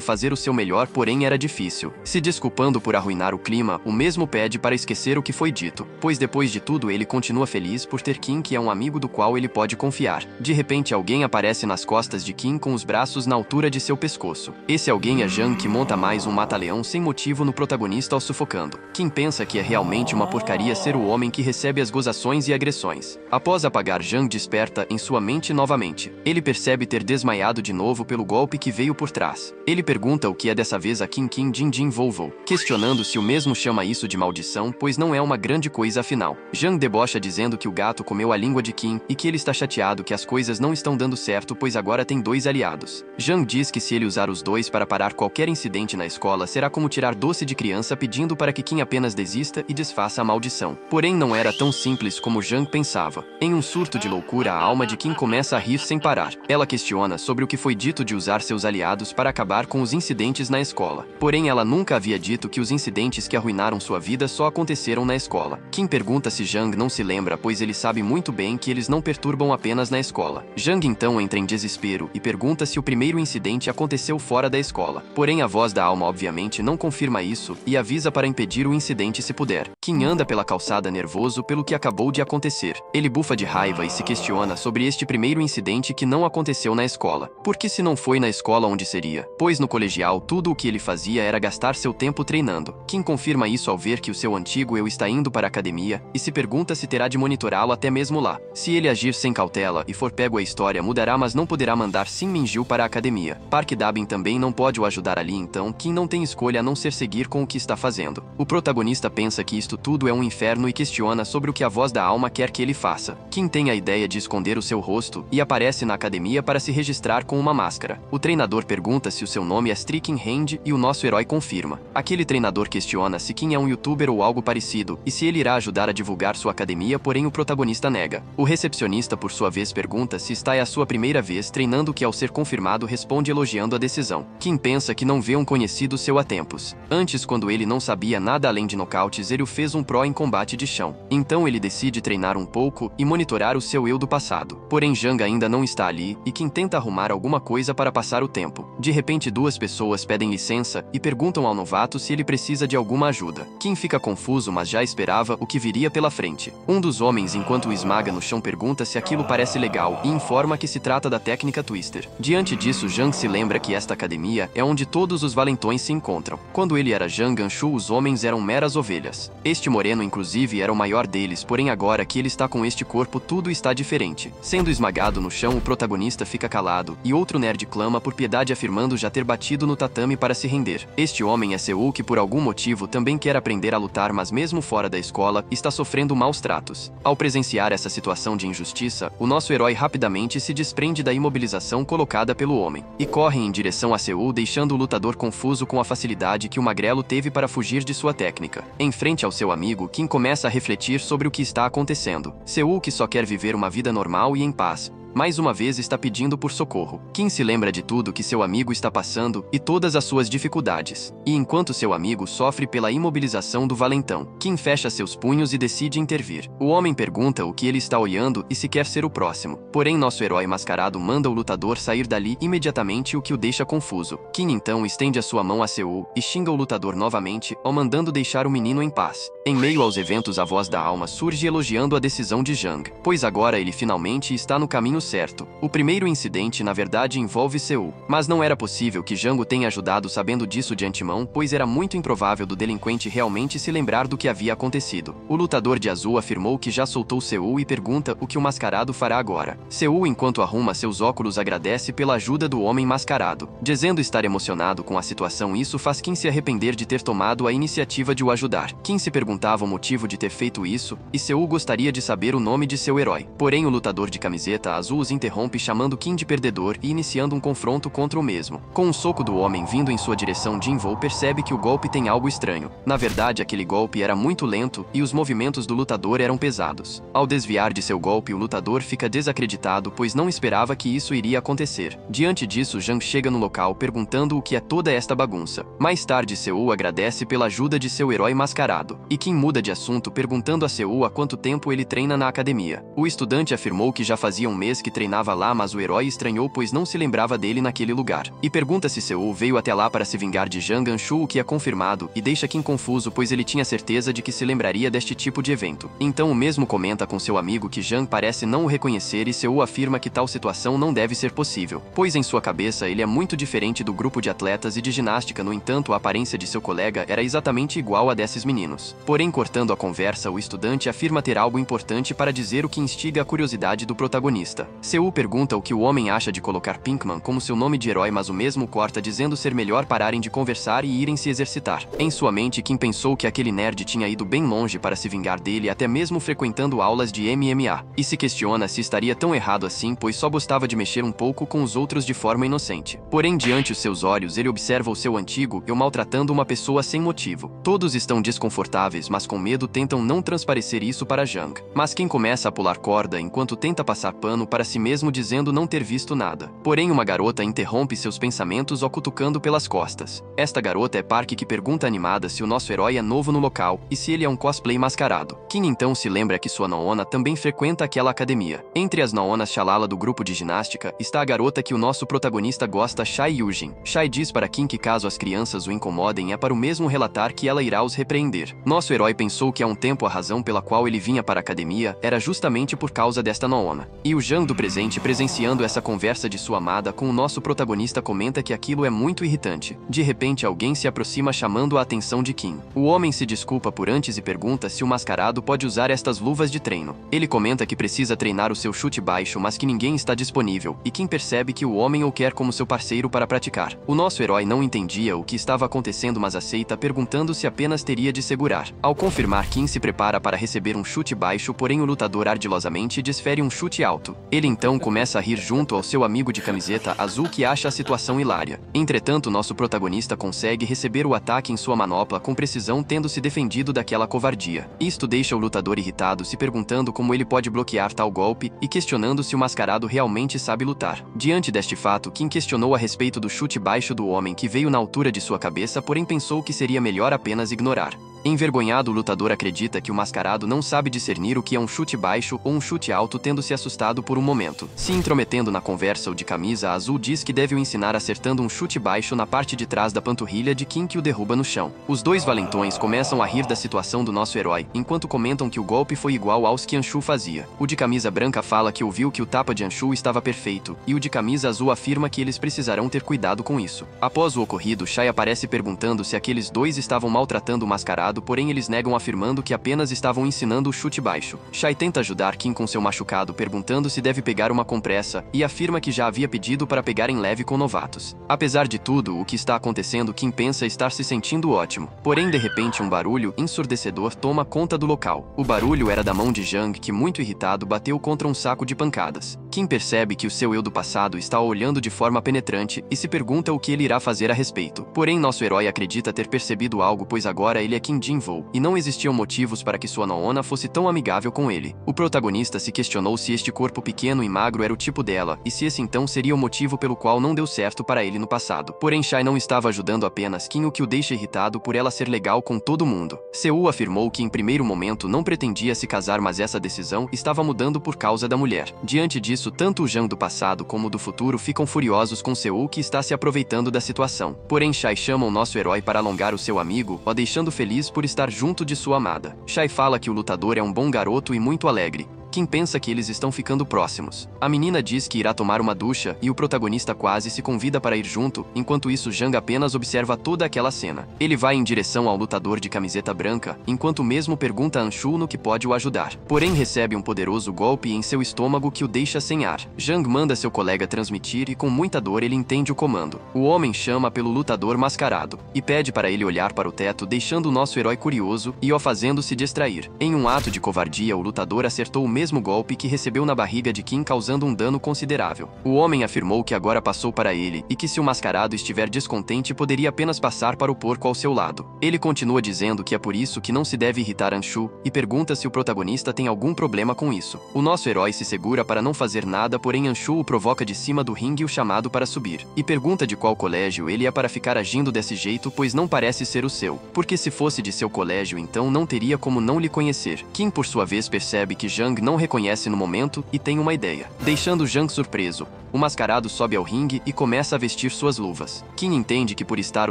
fazer o seu melhor, porém era difícil. Se desculpando por arruinar o clima, o mesmo pede para esquecer o que foi dito, pois depois de tudo ele continua feliz por ter Kim, que é um amigo do qual ele pode confiar. De repente, alguém aparece nas costas de Kim com os braços na altura de seu pescoço. Esse alguém é Jang, que monta mais um mata-leão sem motivo no protagonista ao sufocando. Kim pensa que é realmente uma porcaria ser o homem que recebe as gozações e agressões. Após apagar, Jang desperta em sua mente novamente. Ele percebe ter desmaiado de novo pelo golpe que veio por trás. Ele pergunta o que é dessa vez a Kim Jin-Jin-Volvo, questionando se o mesmo chama isso de maldição, pois não é uma grande coisa afinal. Jang debocha dizendo que o gato comeu a língua de Kim e que ele está chateado que as coisas não estão dando certo, pois agora tem dois aliados. Jang diz que se ele usar os dois para parar qualquer incidente na escola, será como tirar doce de criança, pedindo para que Kim apenas desista e desfaça a maldição. Porém, não era tão simples como Jang pensava. Em um surto de loucura, a alma de Kim começa a rir sem parar. Ela questiona sobre o que foi dito de usar seus aliados para acabar com os incidentes na escola. Porém, ela nunca havia dito que os incidentes que arruinaram sua vida só aconteceram na escola. Kim pergunta se Jang não se lembra, pois ele sabe muito bem que eles não perturbam apenas na escola. Jang então entra em desespero e pergunta se o primeiro incidente aconteceu fora da escola. Porém, a voz da alma obviamente não confirma isso e avisa para impedir o incidente se puder. Kim anda pela calçada nervoso pelo que acabou de acontecer. Ele bufa de raiva e se questiona sobre este primeiro incidente que não aconteceu na escola. Por que se não foi na escola, onde seria? Pois no colegial tudo o que ele fazia era gastar seu tempo treinando. Kim confirma isso ao ver que o seu antigo eu está indo para a academia e se pergunta se terá de monitorá-lo até mesmo lá. Se ele agir sem cautela e for pego, a história mudará, mas não poderá mandar Sim Min-gil para a academia. Park Dabin também não pode o ajudar ali, então Kim não tem escolha a não ser seguir com o que está fazendo. O protagonista pensa que isto tudo é um inferno e questiona sobre o que a voz da alma quer que ele faça. Kim tem a ideia de esconder o seu rosto e aparece na academia para se registrar com uma máscara. O treinador pergunta se o seu nome é Striking Hand e o nosso herói confirma. Aquele treinador questiona se Kim é um youtuber ou algo parecido e se ele irá ajudar a divulgar sua academia, porém o protagonista nega. O recepcionista, por sua vez, pergunta se está é a sua primeira vez treinando lembrando que ao ser confirmado responde elogiando a decisão. Kim pensa que não vê um conhecido seu há tempos. Antes, quando ele não sabia nada além de nocautes, ele o fez um pró em combate de chão. Então ele decide treinar um pouco e monitorar o seu eu do passado. Porém, Jang ainda não está ali e Kim tenta arrumar alguma coisa para passar o tempo. De repente, duas pessoas pedem licença e perguntam ao novato se ele precisa de alguma ajuda. Kim fica confuso, mas já esperava o que viria pela frente. Um dos homens, enquanto o esmaga no chão, pergunta se aquilo parece legal e informa que se trata da técnica Twister. Diante disso, Jang se lembra que esta academia é onde todos os valentões se encontram. Quando ele era Jang Ganshu, os homens eram meras ovelhas. Este moreno, inclusive, era o maior deles, porém agora que ele está com este corpo, tudo está diferente. Sendo esmagado no chão, o protagonista fica calado e outro nerd clama por piedade, afirmando já ter batido no tatame para se render. Este homem é Seul, que por algum motivo também quer aprender a lutar, mas mesmo fora da escola, está sofrendo maus tratos. Ao presenciar essa situação de injustiça, o nosso herói rapidamente se desprende da imobilização colocada pelo homem e corre em direção a Seul, deixando o lutador confuso com a facilidade que o magrelo teve para fugir de sua técnica. Em frente ao seu amigo, Kim começa a refletir sobre o que está acontecendo. Seul, que só quer viver uma vida normal e em paz, mais uma vez está pedindo por socorro. Kim se lembra de tudo que seu amigo está passando e todas as suas dificuldades. E enquanto seu amigo sofre pela imobilização do valentão, Kim fecha seus punhos e decide intervir. O homem pergunta o que ele está olhando e se quer ser o próximo. Porém, nosso herói mascarado manda o lutador sair dali imediatamente, o que o deixa confuso. Kim então estende a sua mão a Seul e xinga o lutador novamente, o mandando deixar o menino em paz. Em meio aos eventos, a voz da alma surge elogiando a decisão de Jang, pois agora ele finalmente está no caminho certo. O primeiro incidente, na verdade, envolve Seul, mas não era possível que Jang o tenha ajudado sabendo disso de antemão, pois era muito improvável do delinquente realmente se lembrar do que havia acontecido. O lutador de azul afirmou que já soltou Seul e pergunta o que o mascarado fará agora. Seul, enquanto arruma seus óculos, agradece pela ajuda do homem mascarado, dizendo estar emocionado com a situação. Isso faz Kim se arrepender de ter tomado a iniciativa de o ajudar. Kim se perguntava o motivo de ter feito isso, e Seul gostaria de saber o nome de seu herói. Porém, o lutador de camiseta azul os interrompe, chamando Kim de perdedor e iniciando um confronto contra o mesmo. Com um soco do homem vindo em sua direção, Jinvoo percebe que o golpe tem algo estranho. Na verdade, aquele golpe era muito lento e os movimentos do lutador eram pesados. Ao desviar de seu golpe, o lutador fica desacreditado, pois não esperava que isso iria acontecer. Diante disso, Jang chega no local perguntando o que é toda esta bagunça. Mais tarde, Seul agradece pela ajuda de seu herói mascarado, e Kim muda de assunto perguntando a Seul há quanto tempo ele treina na academia. O estudante afirmou que já fazia um mês que treinava lá, mas o herói estranhou, pois não se lembrava dele naquele lugar, e pergunta se Seul veio até lá para se vingar de Jang Ganshu, o que é confirmado, e deixa Kim confuso, pois ele tinha certeza de que se lembraria deste tipo de evento. Então o mesmo comenta com seu amigo que Jang parece não o reconhecer, e Seul afirma que tal situação não deve ser possível, pois em sua cabeça ele é muito diferente do grupo de atletas e de ginástica. No entanto, a aparência de seu colega era exatamente igual a desses meninos. Porém, cortando a conversa, o estudante afirma ter algo importante para dizer, o que instiga a curiosidade do protagonista. Seul pergunta o que o homem acha de colocar Pinkman como seu nome de herói, mas o mesmo corta dizendo ser melhor pararem de conversar e irem se exercitar. Em sua mente, Kim pensou que aquele nerd tinha ido bem longe para se vingar dele, até mesmo frequentando aulas de MMA, e se questiona se estaria tão errado assim, pois só gostava de mexer um pouco com os outros de forma inocente. Porém, diante os seus olhos, ele observa o seu antigo eu maltratando uma pessoa sem motivo. Todos estão desconfortáveis, mas com medo tentam não transparecer isso para Jang. Mas Kim começa a pular corda enquanto tenta passar pano para si mesmo, dizendo não ter visto nada. Porém, uma garota interrompe seus pensamentos, o cutucando pelas costas. Esta garota é Park, que pergunta animada se o nosso herói é novo no local e se ele é um cosplay mascarado. Kim então se lembra que sua Naona também frequenta aquela academia. Entre as Naonas Shalala do grupo de ginástica está a garota que o nosso protagonista gosta, Shai Yujin. Shai diz para Kim que caso as crianças o incomodem é para o mesmo relatar que ela irá os repreender. Nosso herói pensou que há um tempo a razão pela qual ele vinha para a academia era justamente por causa desta Naona. E o Jang do presente, presenciando essa conversa de sua amada com o nosso protagonista, comenta que aquilo é muito irritante. De repente, alguém se aproxima chamando a atenção de Kim. O homem se desculpa por antes e pergunta se o mascarado pode usar estas luvas de treino. Ele comenta que precisa treinar o seu chute baixo, mas que ninguém está disponível, e Kim percebe que o homem o quer como seu parceiro para praticar. O nosso herói não entendia o que estava acontecendo, mas aceita, perguntando se apenas teria de segurar. Ao confirmar, Kim se prepara para receber um chute baixo, porém o lutador ardilosamente desfere um chute alto. Ele então começa a rir junto ao seu amigo de camiseta azul que acha a situação hilária. Entretanto, nosso protagonista consegue receber o ataque em sua manopla com precisão, tendo se defendido daquela covardia. Isto deixa o lutador irritado, se perguntando como ele pode bloquear tal golpe e questionando se o mascarado realmente sabe lutar. Diante deste fato, Kim questionou a respeito do chute baixo do homem que veio na altura de sua cabeça, porém pensou que seria melhor apenas ignorar. Envergonhado, o lutador acredita que o mascarado não sabe discernir o que é um chute baixo ou um chute alto, tendo se assustado por um momento. Se intrometendo na conversa, o de camisa azul diz que deve o ensinar acertando um chute baixo na parte de trás da panturrilha de Kim, que o derruba no chão. Os dois valentões começam a rir da situação do nosso herói, enquanto comentam que o golpe foi igual aos que Anshu fazia. O de camisa branca fala que ouviu que o tapa de Anshu estava perfeito, e o de camisa azul afirma que eles precisarão ter cuidado com isso. Após o ocorrido, Shai aparece perguntando se aqueles dois estavam maltratando o mascarado, porém eles negam, afirmando que apenas estavam ensinando o chute baixo. Shai tenta ajudar Kim com seu machucado, perguntando se deve pegar uma compressa, e afirma que já havia pedido para pegar em leve com novatos. Apesar de tudo o que está acontecendo, Kim pensa estar se sentindo ótimo. Porém, de repente, um barulho ensurdecedor toma conta do local. O barulho era da mão de Jang, que, muito irritado, bateu contra um saco de pancadas. Kim percebe que o seu eu do passado está olhando de forma penetrante e se pergunta o que ele irá fazer a respeito. Porém, nosso herói acredita ter percebido algo, pois agora ele é Kim Jin-woo, e não existiam motivos para que sua Noona fosse tão amigável com ele. O protagonista se questionou se este corpo pequeno e magro era o tipo dela, e se esse então seria o motivo pelo qual não deu certo para ele no passado. Porém, Shai não estava ajudando apenas Kim, o que o deixa irritado por ela ser legal com todo mundo. Seul afirmou que em primeiro momento não pretendia se casar, mas essa decisão estava mudando por causa da mulher. Diante disso, tanto o Jang do passado como o do futuro ficam furiosos com Seul, que está se aproveitando da situação. Porém, Shai chama o nosso herói para alongar o seu amigo, o deixando feliz por estar junto de sua amada. Shai fala que o lutador é um bom garoto e muito alegre. Kim pensa que eles estão ficando próximos. A menina diz que irá tomar uma ducha e o protagonista quase se convida para ir junto, enquanto isso Jang apenas observa toda aquela cena. Ele vai em direção ao lutador de camiseta branca, enquanto mesmo pergunta a Anshu no que pode o ajudar. Porém, recebe um poderoso golpe em seu estômago que o deixa sem ar. Jang manda seu colega transmitir e com muita dor ele entende o comando. O homem chama pelo lutador mascarado e pede para ele olhar para o teto, deixando o nosso herói curioso e o fazendo se distrair. Em um ato de covardia, o lutador acertou o mesmo golpe que recebeu na barriga de Kim, causando um dano considerável. O homem afirmou que agora passou para ele e que se o mascarado estiver descontente poderia apenas passar para o porco ao seu lado. Ele continua dizendo que é por isso que não se deve irritar Anshu e pergunta se o protagonista tem algum problema com isso. O nosso herói se segura para não fazer nada, porém Anshu o provoca de cima do ringue, o chamado para subir, e pergunta de qual colégio ele é para ficar agindo desse jeito, pois não parece ser o seu. Porque se fosse de seu colégio, então não teria como não lhe conhecer. Kim, por sua vez, percebe que Jang não reconhece no momento e tem uma ideia. Deixando Jang surpreso, o mascarado sobe ao ringue e começa a vestir suas luvas. Kim entende que por estar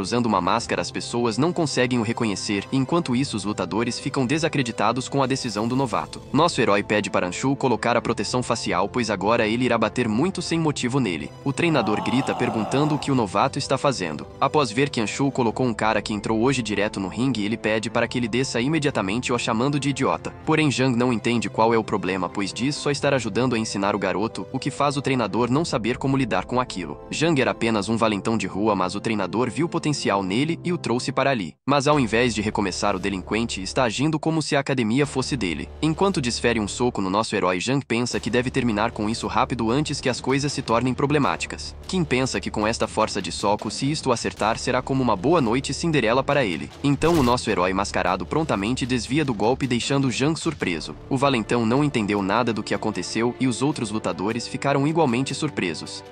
usando uma máscara as pessoas não conseguem o reconhecer, e enquanto isso os lutadores ficam desacreditados com a decisão do novato. Nosso herói pede para Anshu colocar a proteção facial, pois agora ele irá bater muito sem motivo nele. O treinador grita perguntando o que o novato está fazendo. Após ver que Anshu colocou um cara que entrou hoje direto no ringue, ele pede para que ele desça imediatamente, o chamando de idiota. Porém, Jang não entende qual é o problema, pois diz só estar ajudando a ensinar o garoto, o que faz o treinador não saber como lidar com aquilo. Jang era apenas um valentão de rua, mas o treinador viu potencial nele e o trouxe para ali. Mas ao invés de recomeçar, o delinquente está agindo como se a academia fosse dele. Enquanto desfere um soco no nosso herói, Jang pensa que deve terminar com isso rápido antes que as coisas se tornem problemáticas. Kim pensa que com esta força de soco, se isto acertar, será como uma boa noite Cinderela para ele. Então o nosso herói mascarado prontamente desvia do golpe, deixando Jang surpreso. O valentão não entendeu nada do que aconteceu e os outros lutadores ficaram igualmente surpresos.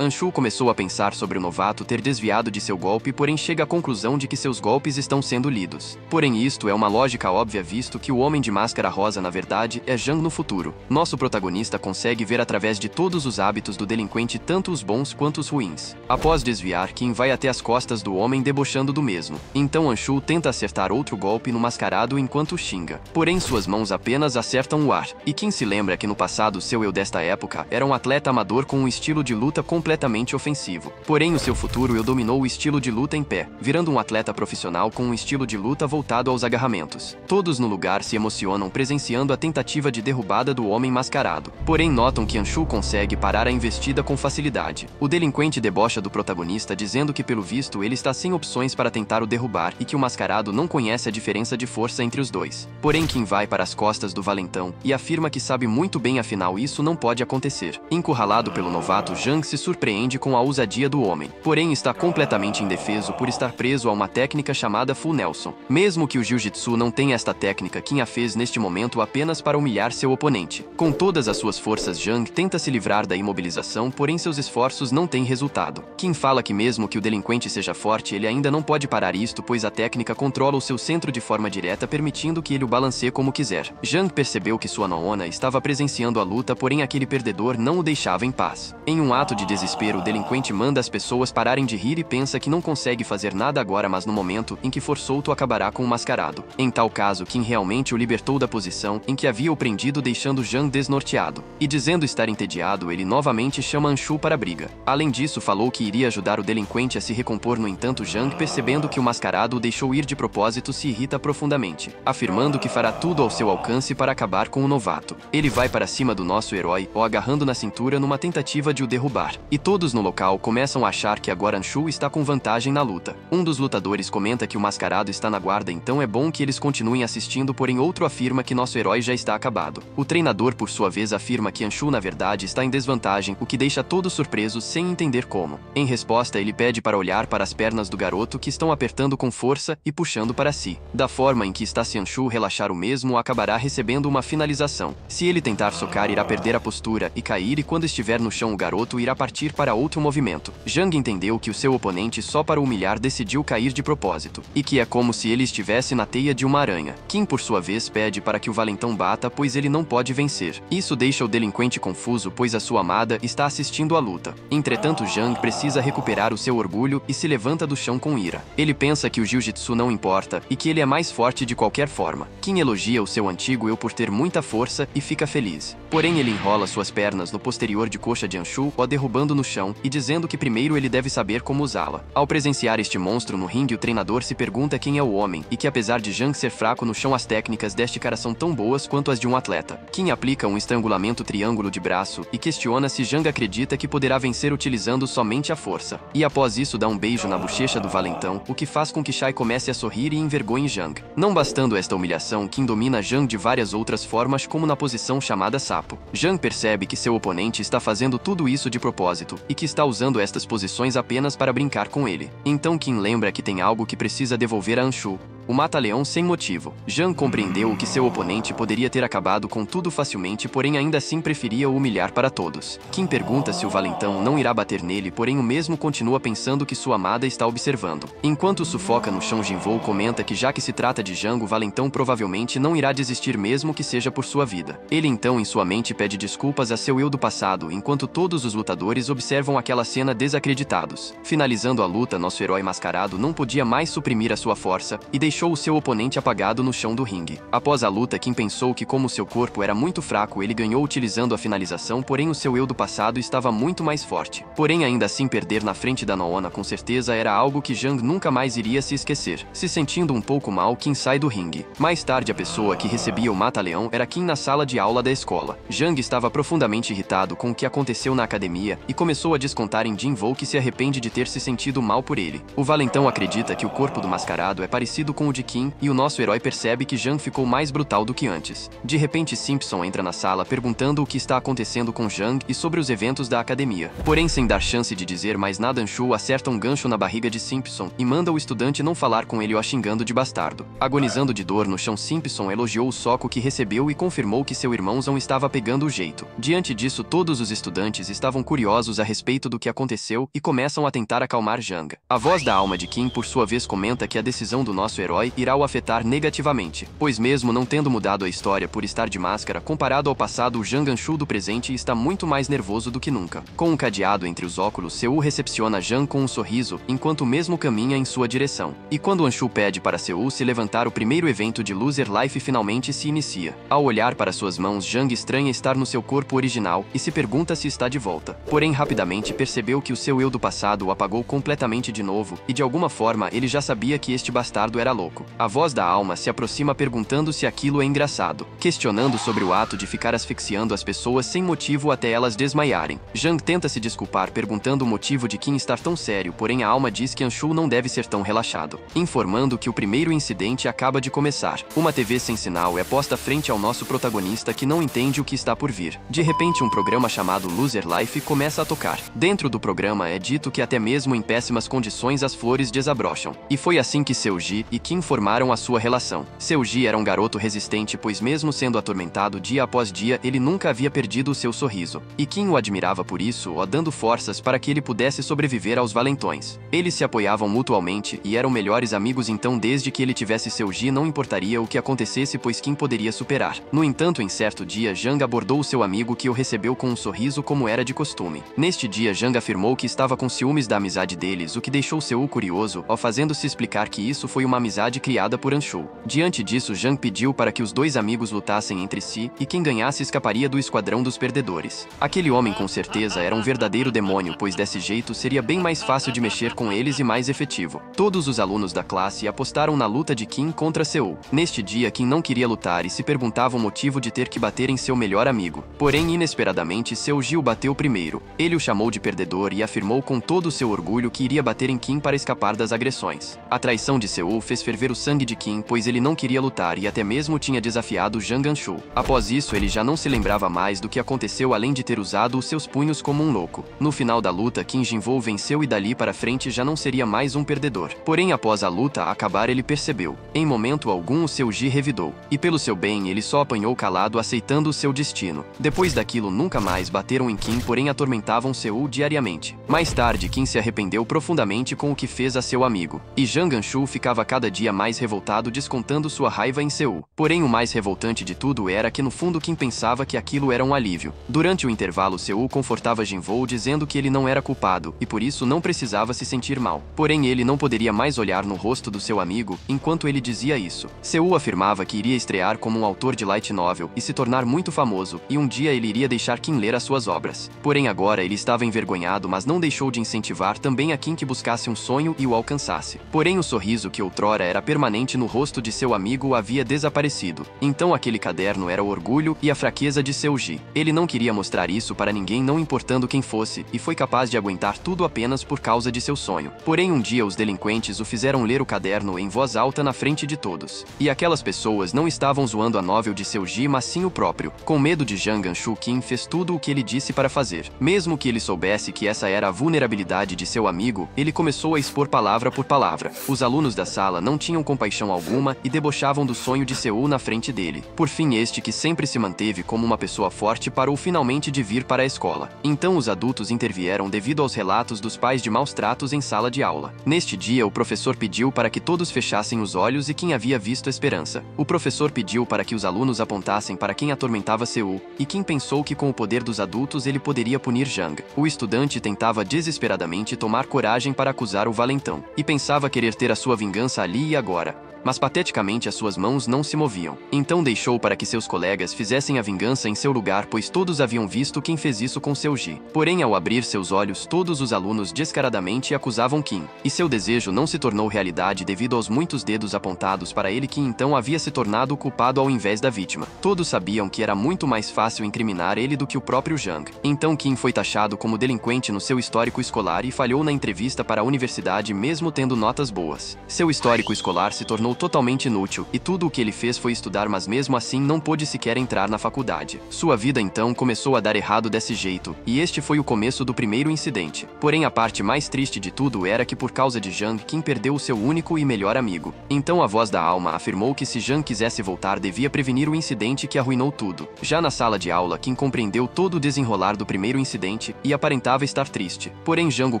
Anshu começou a pensar sobre o novato ter desviado de seu golpe, porém chega à conclusão de que seus golpes estão sendo lidos. Porém, isto é uma lógica óbvia, visto que o homem de máscara rosa na verdade é Jang no futuro. Nosso protagonista consegue ver através de todos os hábitos do delinquente, tanto os bons quanto os ruins. Após desviar, Kim vai até as costas do homem, debochando do mesmo. Então Anshu tenta acertar outro golpe no mascarado enquanto o xinga. Porém, suas mãos apenas acertam o ar. E Kim se lembra que no passado seu eu desta época era um atleta amador com um estilo de luta completamente ofensivo. Porém, o seu futuro eu dominou o estilo de luta em pé, virando um atleta profissional com um estilo de luta voltado aos agarramentos. Todos no lugar se emocionam presenciando a tentativa de derrubada do homem mascarado. Porém, notam que Anshu consegue parar a investida com facilidade. O delinquente debocha do protagonista, dizendo que pelo visto ele está sem opções para tentar o derrubar e que o mascarado não conhece a diferença de força entre os dois. Porém, Kim vai para as costas do valentão e afirma que sabe sabe muito bem afinal isso não pode acontecer. Encurralado pelo novato, Jang se surpreende com a ousadia do homem. Porém está completamente indefeso por estar preso a uma técnica chamada Full Nelson. Mesmo que o Jiu-Jitsu não tenha esta técnica, Kim a fez neste momento apenas para humilhar seu oponente. Com todas as suas forças, Jang tenta se livrar da imobilização, porém seus esforços não têm resultado. Kim fala que mesmo que o delinquente seja forte, ele ainda não pode parar isto, pois a técnica controla o seu centro de forma direta, permitindo que ele o balanceie como quiser. Jang percebeu que sua Noona estava presenciando a luta, porém aquele perdedor não o deixava em paz. Em um ato de desespero, o delinquente manda as pessoas pararem de rir e pensa que não consegue fazer nada agora, mas no momento em que for solto acabará com o mascarado. Em tal caso, Kim realmente o libertou da posição em que havia o prendido, deixando Jang desnorteado. E dizendo estar entediado, ele novamente chama Anshu para a briga. Além disso, falou que iria ajudar o delinquente a se recompor. No entanto, Jang, percebendo que o mascarado o deixou ir de propósito, se irrita profundamente, afirmando que fará tudo ao seu alcance para acabar com o novato. Ele vai para cima do nosso herói, o agarrando na cintura numa tentativa de o derrubar. E todos no local começam a achar que agora Anshu está com vantagem na luta. Um dos lutadores comenta que o mascarado está na guarda, então é bom que eles continuem assistindo, porém outro afirma que nosso herói já está acabado. O treinador, por sua vez, afirma que Anshu na verdade está em desvantagem, o que deixa todos surpresos sem entender como. Em resposta, ele pede para olhar para as pernas do garoto, que estão apertando com força e puxando para si. Da forma em que está, se Anshu relaxar o mesmo, acabará recebendo uma finalização. Se ele tentar socar, irá perder a postura e cair, e quando estiver no chão o garoto irá partir para outro movimento. Jang entendeu que o seu oponente, só para o humilhar, decidiu cair de propósito, e que é como se ele estivesse na teia de uma aranha. Kim, por sua vez, pede para que o valentão bata, pois ele não pode vencer. Isso deixa o delinquente confuso, pois a sua amada está assistindo à luta. Entretanto, Jang precisa recuperar o seu orgulho e se levanta do chão com ira. Ele pensa que o jiu-jitsu não importa e que ele é mais forte de qualquer forma. Kim elogia o seu antigo eu por ter muita força e fica feliz. Porém, ele enrola suas pernas no posterior de coxa de Anshu, o derrubando no chão e dizendo que primeiro ele deve saber como usá-la. Ao presenciar este monstro no ringue, o treinador se pergunta quem é o homem e que, apesar de Jang ser fraco no chão, as técnicas deste cara são tão boas quanto as de um atleta. Kim aplica um estrangulamento triângulo de braço e questiona se Jang acredita que poderá vencer utilizando somente a força. E após isso dá um beijo na bochecha do valentão, o que faz com que Shai comece a sorrir e envergonhe Jang. Não bastando esta humilhação, Kim domina Jang de várias outras formas, como na posição chamada sapo. Jang percebe que seu oponente está fazendo tudo isso de propósito e que está usando estas posições apenas para brincar com ele. Então Kim lembra que tem algo que precisa devolver a Anshu: o mata-leão sem motivo. Jang compreendeu que seu oponente poderia ter acabado com tudo facilmente, porém ainda assim preferia o humilhar para todos. Kim pergunta se o valentão não irá bater nele, porém o mesmo continua pensando que sua amada está observando. Enquanto sufoca no chão, Jinvoo comenta que já que se trata de Jang, o valentão provavelmente não irá desistir, mesmo que seja por sua vida. Ele então em sua mente pede desculpas a seu eu do passado, enquanto todos os lutadores observam aquela cena desacreditados. Finalizando a luta, nosso herói mascarado não podia mais suprimir a sua força e deixou o seu oponente apagado no chão do ringue. Após a luta, Kim pensou que como seu corpo era muito fraco, ele ganhou utilizando a finalização, porém o seu eu do passado estava muito mais forte. Porém ainda assim perder na frente da Noona com certeza era algo que Jang nunca mais iria se esquecer. Se sentindo um pouco mal, Kim sai do ringue. Mais tarde, a pessoa que recebia o mata-leão era Kim na sala de aula da escola. Jang estava profundamente irritado com o que aconteceu na academia e começou a descontar em Jinvoo, que se arrepende de ter se sentido mal por ele. O valentão acredita que o corpo do mascarado é parecido com o de Kim e o nosso herói percebe que Jang ficou mais brutal do que antes. De repente, Simpson entra na sala perguntando o que está acontecendo com Jang e sobre os eventos da academia. Porém, sem dar chance de dizer mais nada, Anshu acerta um gancho na barriga de Simpson e manda o estudante não falar com ele, o xingando de bastardo. Agonizando de dor no chão, Simpson elogiou o soco que recebeu e confirmou que seu irmãozão estava pegando o jeito. Diante disso, todos os estudantes estavam curiosos a respeito do que aconteceu e começam a tentar acalmar Jang. A voz da alma de Kim, por sua vez, comenta que a decisão do nosso herói irá o afetar negativamente, pois mesmo não tendo mudado a história por estar de máscara, comparado ao passado, o Jang Anshu do presente está muito mais nervoso do que nunca. Com um cadeado entre os óculos, Seu recepciona Jang com um sorriso, enquanto o mesmo caminha em sua direção. E quando Anshu pede para Seu se levantar, o primeiro evento de Loser Life finalmente se inicia. Ao olhar para suas mãos, Jang estranha estar no seu corpo original e se pergunta se está de volta. Porém, rapidamente percebeu que o seu eu do passado o apagou completamente de novo, e de alguma forma ele já sabia que este bastardo era louco. louco. A voz da alma se aproxima perguntando se aquilo é engraçado, questionando sobre o ato de ficar asfixiando as pessoas sem motivo até elas desmaiarem. Jang tenta se desculpar perguntando o motivo de Kim estar tão sério, porém a alma diz que Anshu não deve ser tão relaxado, informando que o primeiro incidente acaba de começar. Uma TV sem sinal é posta frente ao nosso protagonista que não entende o que está por vir. De repente um programa chamado Loser Life começa a tocar. Dentro do programa é dito que até mesmo em péssimas condições as flores desabrocham. E foi assim que Seo-ji e Kim formaram a sua relação. Seo-ji era um garoto resistente, pois mesmo sendo atormentado dia após dia, ele nunca havia perdido o seu sorriso. E Kim o admirava por isso, o dando forças para que ele pudesse sobreviver aos valentões. Eles se apoiavam mutualmente e eram melhores amigos, então desde que ele tivesse Seo-ji não importaria o que acontecesse, pois Kim poderia superar. No entanto, em certo dia, Jang abordou o seu amigo, que o recebeu com um sorriso como era de costume. Neste dia, Jang afirmou que estava com ciúmes da amizade deles, o que deixou Seo curioso, ao fazendo-se explicar que isso foi uma amizade criada por Anshu. Diante disso, Jang pediu para que os dois amigos lutassem entre si, e quem ganhasse escaparia do esquadrão dos perdedores. Aquele homem com certeza era um verdadeiro demônio, pois desse jeito seria bem mais fácil de mexer com eles e mais efetivo. Todos os alunos da classe apostaram na luta de Kim contra Seo. Neste dia, Kim não queria lutar e se perguntava o motivo de ter que bater em seu melhor amigo. Porém, inesperadamente, Seo-ji o bateu primeiro. Ele o chamou de perdedor e afirmou com todo o seu orgulho que iria bater em Kim para escapar das agressões. A traição de Seo fez ferver o sangue de Kim, pois ele não queria lutar e até mesmo tinha desafiado Jang Anshu. Após isso, ele já não se lembrava mais do que aconteceu, além de ter usado os seus punhos como um louco. No final da luta, Kim Jin-woo venceu e dali para frente já não seria mais um perdedor. Porém, após a luta acabar, ele percebeu. Em momento algum, o Seo-ji revidou. E pelo seu bem, ele só apanhou calado, aceitando o seu destino. Depois daquilo, nunca mais bateram em Kim, porém atormentavam Seo diariamente. Mais tarde, Kim se arrependeu profundamente com o que fez a seu amigo. E Jang Anshu ficava cada dia mais revoltado, descontando sua raiva em Seo. Porém, o mais revoltante de tudo era que no fundo Kim pensava que aquilo era um alívio. Durante o intervalo, Seo confortava Jin-woo dizendo que ele não era culpado, e por isso não precisava se sentir mal. Porém, ele não poderia mais olhar no rosto do seu amigo enquanto ele dizia isso. Seo afirmava que iria estrear como um autor de light novel e se tornar muito famoso, e um dia ele iria deixar Kim ler as suas obras. Porém, agora ele estava envergonhado, mas não deixou de incentivar também a Kim que buscasse um sonho e o alcançasse. Porém, o sorriso que outrora era permanente no rosto de seu amigo havia desaparecido. Então aquele caderno era o orgulho e a fraqueza de Seo-ji. Ele não queria mostrar isso para ninguém, não importando quem fosse, e foi capaz de aguentar tudo apenas por causa de seu sonho. Porém, um dia os delinquentes o fizeram ler o caderno em voz alta na frente de todos. E aquelas pessoas não estavam zoando a novel de Seo-ji, mas sim o próprio. Com medo de Jang Anshu, Kim fez tudo o que ele disse para fazer. Mesmo que ele soubesse que essa era a vulnerabilidade de seu amigo, ele começou a expor palavra por palavra. Os alunos da sala não tinham compaixão alguma e debochavam do sonho de Seo na frente dele. Por fim, este, que sempre se manteve como uma pessoa forte, parou finalmente de vir para a escola. Então os adultos intervieram devido aos relatos dos pais de maus tratos em sala de aula. Neste dia, o professor pediu para que todos fechassem os olhos e Kim havia visto esperança. O professor pediu para que os alunos apontassem para quem atormentava Seo, e Kim pensou que com o poder dos adultos ele poderia punir Jang. O estudante tentava desesperadamente tomar coragem para acusar o valentão, e pensava querer ter a sua vingança ali e agora. Mas pateticamente as suas mãos não se moviam. Então deixou para que seus colegas fizessem a vingança em seu lugar, pois todos haviam visto quem fez isso com Seo-ji. Porém, ao abrir seus olhos, todos os alunos descaradamente acusavam Kim. E seu desejo não se tornou realidade devido aos muitos dedos apontados para ele, que então havia se tornado o culpado ao invés da vítima. Todos sabiam que era muito mais fácil incriminar ele do que o próprio Jang. Então Kim foi taxado como delinquente no seu histórico escolar e falhou na entrevista para a universidade mesmo tendo notas boas. Seu histórico escolar se tornou totalmente inútil, e tudo o que ele fez foi estudar, mas mesmo assim não pôde sequer entrar na faculdade. Sua vida então começou a dar errado desse jeito, e este foi o começo do primeiro incidente. Porém, a parte mais triste de tudo era que por causa de Jang, Kim perdeu o seu único e melhor amigo. Então a voz da alma afirmou que se Jang quisesse voltar, devia prevenir o incidente que arruinou tudo. Já na sala de aula, Kim compreendeu todo o desenrolar do primeiro incidente e aparentava estar triste. Porém, Jang o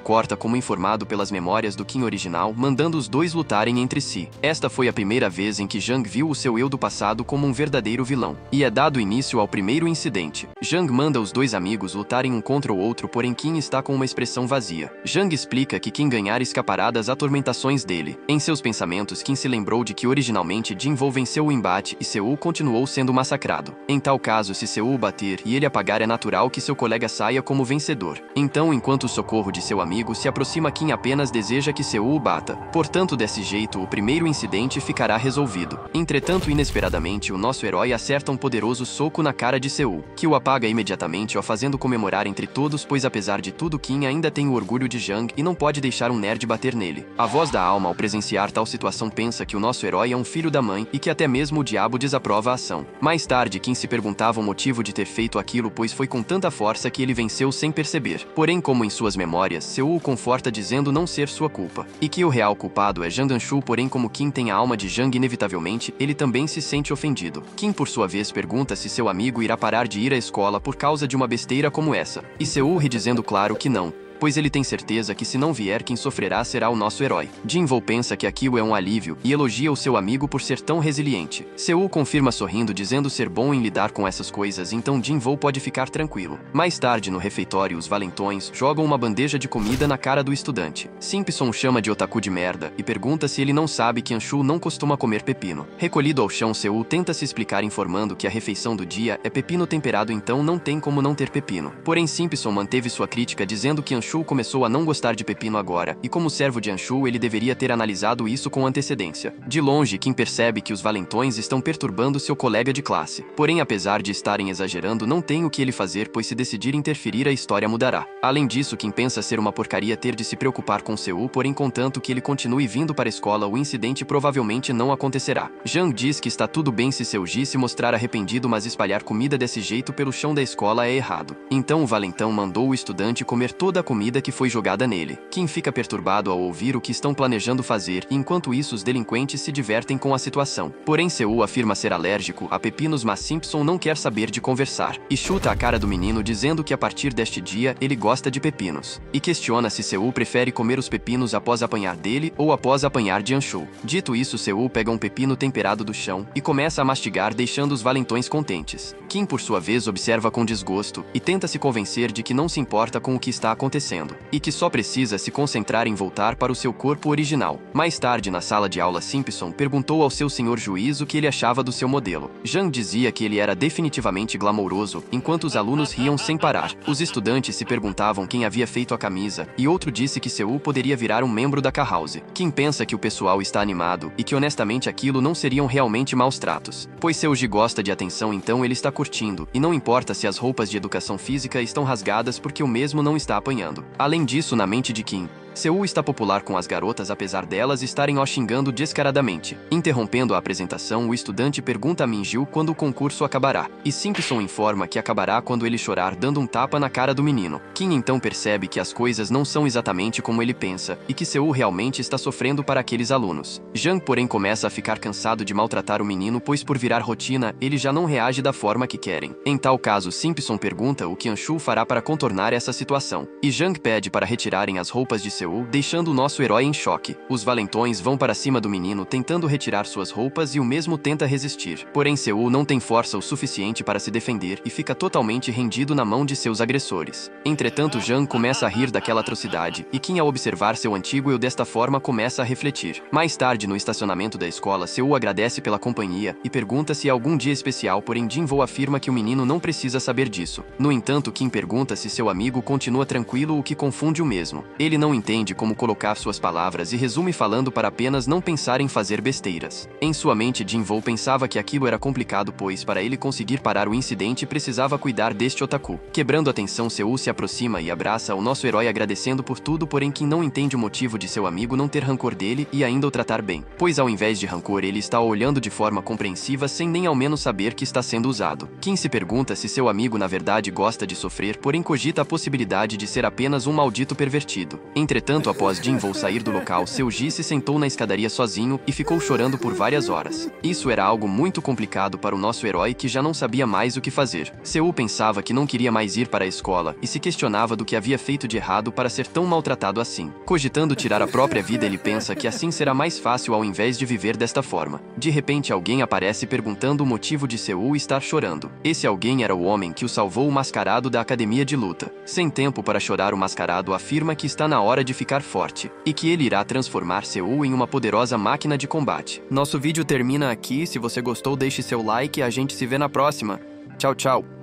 corta como informado pelas memórias do Kim original, mandando os dois lutarem entre si. Esta foi a primeira vez em que Jang viu o seu eu do passado como um verdadeiro vilão. E é dado início ao primeiro incidente. Jang manda os dois amigos lutarem um contra o outro, porém Kim está com uma expressão vazia. Jang explica que quem ganhar escapará das atormentações dele. Em seus pensamentos, Kim se lembrou de que originalmente Jin-woo venceu o embate e Seo continuou sendo massacrado. Em tal caso, se Seo o bater e ele apagar, é natural que seu colega saia como vencedor. Então, enquanto o socorro de seu amigo se aproxima, Kim apenas deseja que Seo o bata. Portanto, desse jeito, o primeiro incidente incidente ficará resolvido. Entretanto, inesperadamente, o nosso herói acerta um poderoso soco na cara de Seul, que o apaga imediatamente, o fazendo comemorar entre todos, pois apesar de tudo, Kim ainda tem o orgulho de Jang e não pode deixar um nerd bater nele. A voz da alma, ao presenciar tal situação, pensa que o nosso herói é um filho da mãe e que até mesmo o diabo desaprova a ação. Mais tarde, Kim se perguntava o motivo de ter feito aquilo, pois foi com tanta força que ele venceu sem perceber. Porém, como em suas memórias, Seul o conforta dizendo não ser sua culpa, e que o real culpado é Jang Anshu. Porém, como Kim tem a alma de Jang, inevitavelmente, ele também se sente ofendido. Kim, por sua vez, pergunta se seu amigo irá parar de ir à escola por causa de uma besteira como essa. E Seul ri dizendo claro que não, pois ele tem certeza que se não vier, quem sofrerá será o nosso herói. Jinvoo pensa que aquilo é um alívio e elogia o seu amigo por ser tão resiliente. Seul confirma sorrindo, dizendo ser bom em lidar com essas coisas, então Jinvoo pode ficar tranquilo. Mais tarde, no refeitório, os valentões jogam uma bandeja de comida na cara do estudante. Simpson chama de otaku de merda e pergunta se ele não sabe que Anshu não costuma comer pepino. Recolhido ao chão, Seul tenta se explicar informando que a refeição do dia é pepino temperado, então não tem como não ter pepino. Porém, Simpson manteve sua crítica, dizendo que Anshu começou a não gostar de pepino agora, e como servo de Anshu ele deveria ter analisado isso com antecedência. De longe, Kim percebe que os valentões estão perturbando seu colega de classe. Porém, apesar de estarem exagerando, não tem o que ele fazer, pois se decidir interferir, a história mudará. Além disso, Kim pensa ser uma porcaria ter de se preocupar com Seul, porém contanto que ele continue vindo para a escola, o incidente provavelmente não acontecerá. Jang diz que está tudo bem se Seulgi se mostrar arrependido, mas espalhar comida desse jeito pelo chão da escola é errado. Então o valentão mandou o estudante comer toda a comida que foi jogada nele. Kim fica perturbado ao ouvir o que estão planejando fazer, e enquanto isso os delinquentes se divertem com a situação. Porém, Seul afirma ser alérgico a pepinos, mas Simpson não quer saber de conversar, e chuta a cara do menino dizendo que a partir deste dia ele gosta de pepinos, e questiona se Seul prefere comer os pepinos após apanhar dele ou após apanhar de Anshu. Dito isso, Seul pega um pepino temperado do chão e começa a mastigar, deixando os valentões contentes. Kim, por sua vez, observa com desgosto e tenta se convencer de que não se importa com o que está acontecendo, e que só precisa se concentrar em voltar para o seu corpo original. Mais tarde, na sala de aula, Simpson perguntou ao seu senhor juiz o que ele achava do seu modelo. Jang dizia que ele era definitivamente glamouroso, enquanto os alunos riam sem parar. Os estudantes se perguntavam quem havia feito a camisa, e outro disse que Seul poderia virar um membro da K-House. Kim pensa que o pessoal está animado, e que honestamente aquilo não seriam realmente maus tratos, pois Seulgi gosta de atenção, então ele está curtindo, e não importa se as roupas de educação física estão rasgadas porque o mesmo não está apanhando. Além disso, na mente de Kim, Seul está popular com as garotas apesar delas estarem o xingando descaradamente. Interrompendo a apresentação, o estudante pergunta a Minju quando o concurso acabará, e Simpson informa que acabará quando ele chorar, dando um tapa na cara do menino. Kim então percebe que as coisas não são exatamente como ele pensa, e que Seul realmente está sofrendo para aqueles alunos. Jang, porém, começa a ficar cansado de maltratar o menino, pois por virar rotina, ele já não reage da forma que querem. Em tal caso, Simpson pergunta o que Anshu fará para contornar essa situação, e Jang pede para retirarem as roupas de Seul, deixando o nosso herói em choque. Os valentões vão para cima do menino tentando retirar suas roupas e o mesmo tenta resistir. Porém, Seul não tem força o suficiente para se defender e fica totalmente rendido na mão de seus agressores. Entretanto, Jang começa a rir daquela atrocidade, e Kim, ao observar seu antigo eu desta forma, começa a refletir. Mais tarde, no estacionamento da escola, Seul agradece pela companhia e pergunta se é algum dia especial, porém Jinvoo afirma que o menino não precisa saber disso. No entanto, Kim pergunta se seu amigo continua tranquilo, o que confunde o mesmo. Ele não entende como colocar suas palavras e resume falando para apenas não pensar em fazer besteiras. Em sua mente, Jinvoo pensava que aquilo era complicado, pois para ele conseguir parar o incidente precisava cuidar deste otaku. Quebrando a tensão, Seul se aproxima e abraça o nosso herói agradecendo por tudo, porém Kim não entende o motivo de seu amigo não ter rancor dele e ainda o tratar bem, pois ao invés de rancor ele está o olhando de forma compreensiva sem nem ao menos saber que está sendo usado. Kim se pergunta se seu amigo na verdade gosta de sofrer, porém cogita a possibilidade de ser apenas um maldito pervertido. Entretanto, após Jinvoo sair do local, Seulgi se sentou na escadaria sozinho e ficou chorando por várias horas. Isso era algo muito complicado para o nosso herói, que já não sabia mais o que fazer. Seul pensava que não queria mais ir para a escola e se questionava do que havia feito de errado para ser tão maltratado assim. Cogitando tirar a própria vida, ele pensa que assim será mais fácil ao invés de viver desta forma. De repente, alguém aparece perguntando o motivo de Seul estar chorando. Esse alguém era o homem que o salvou, o mascarado da academia de luta. Sem tempo para chorar, o mascarado afirma que está na hora de ficar forte, e que ele irá transformar Seul em uma poderosa máquina de combate. Nosso vídeo termina aqui. Se você gostou, deixe seu like e a gente se vê na próxima. Tchau, tchau!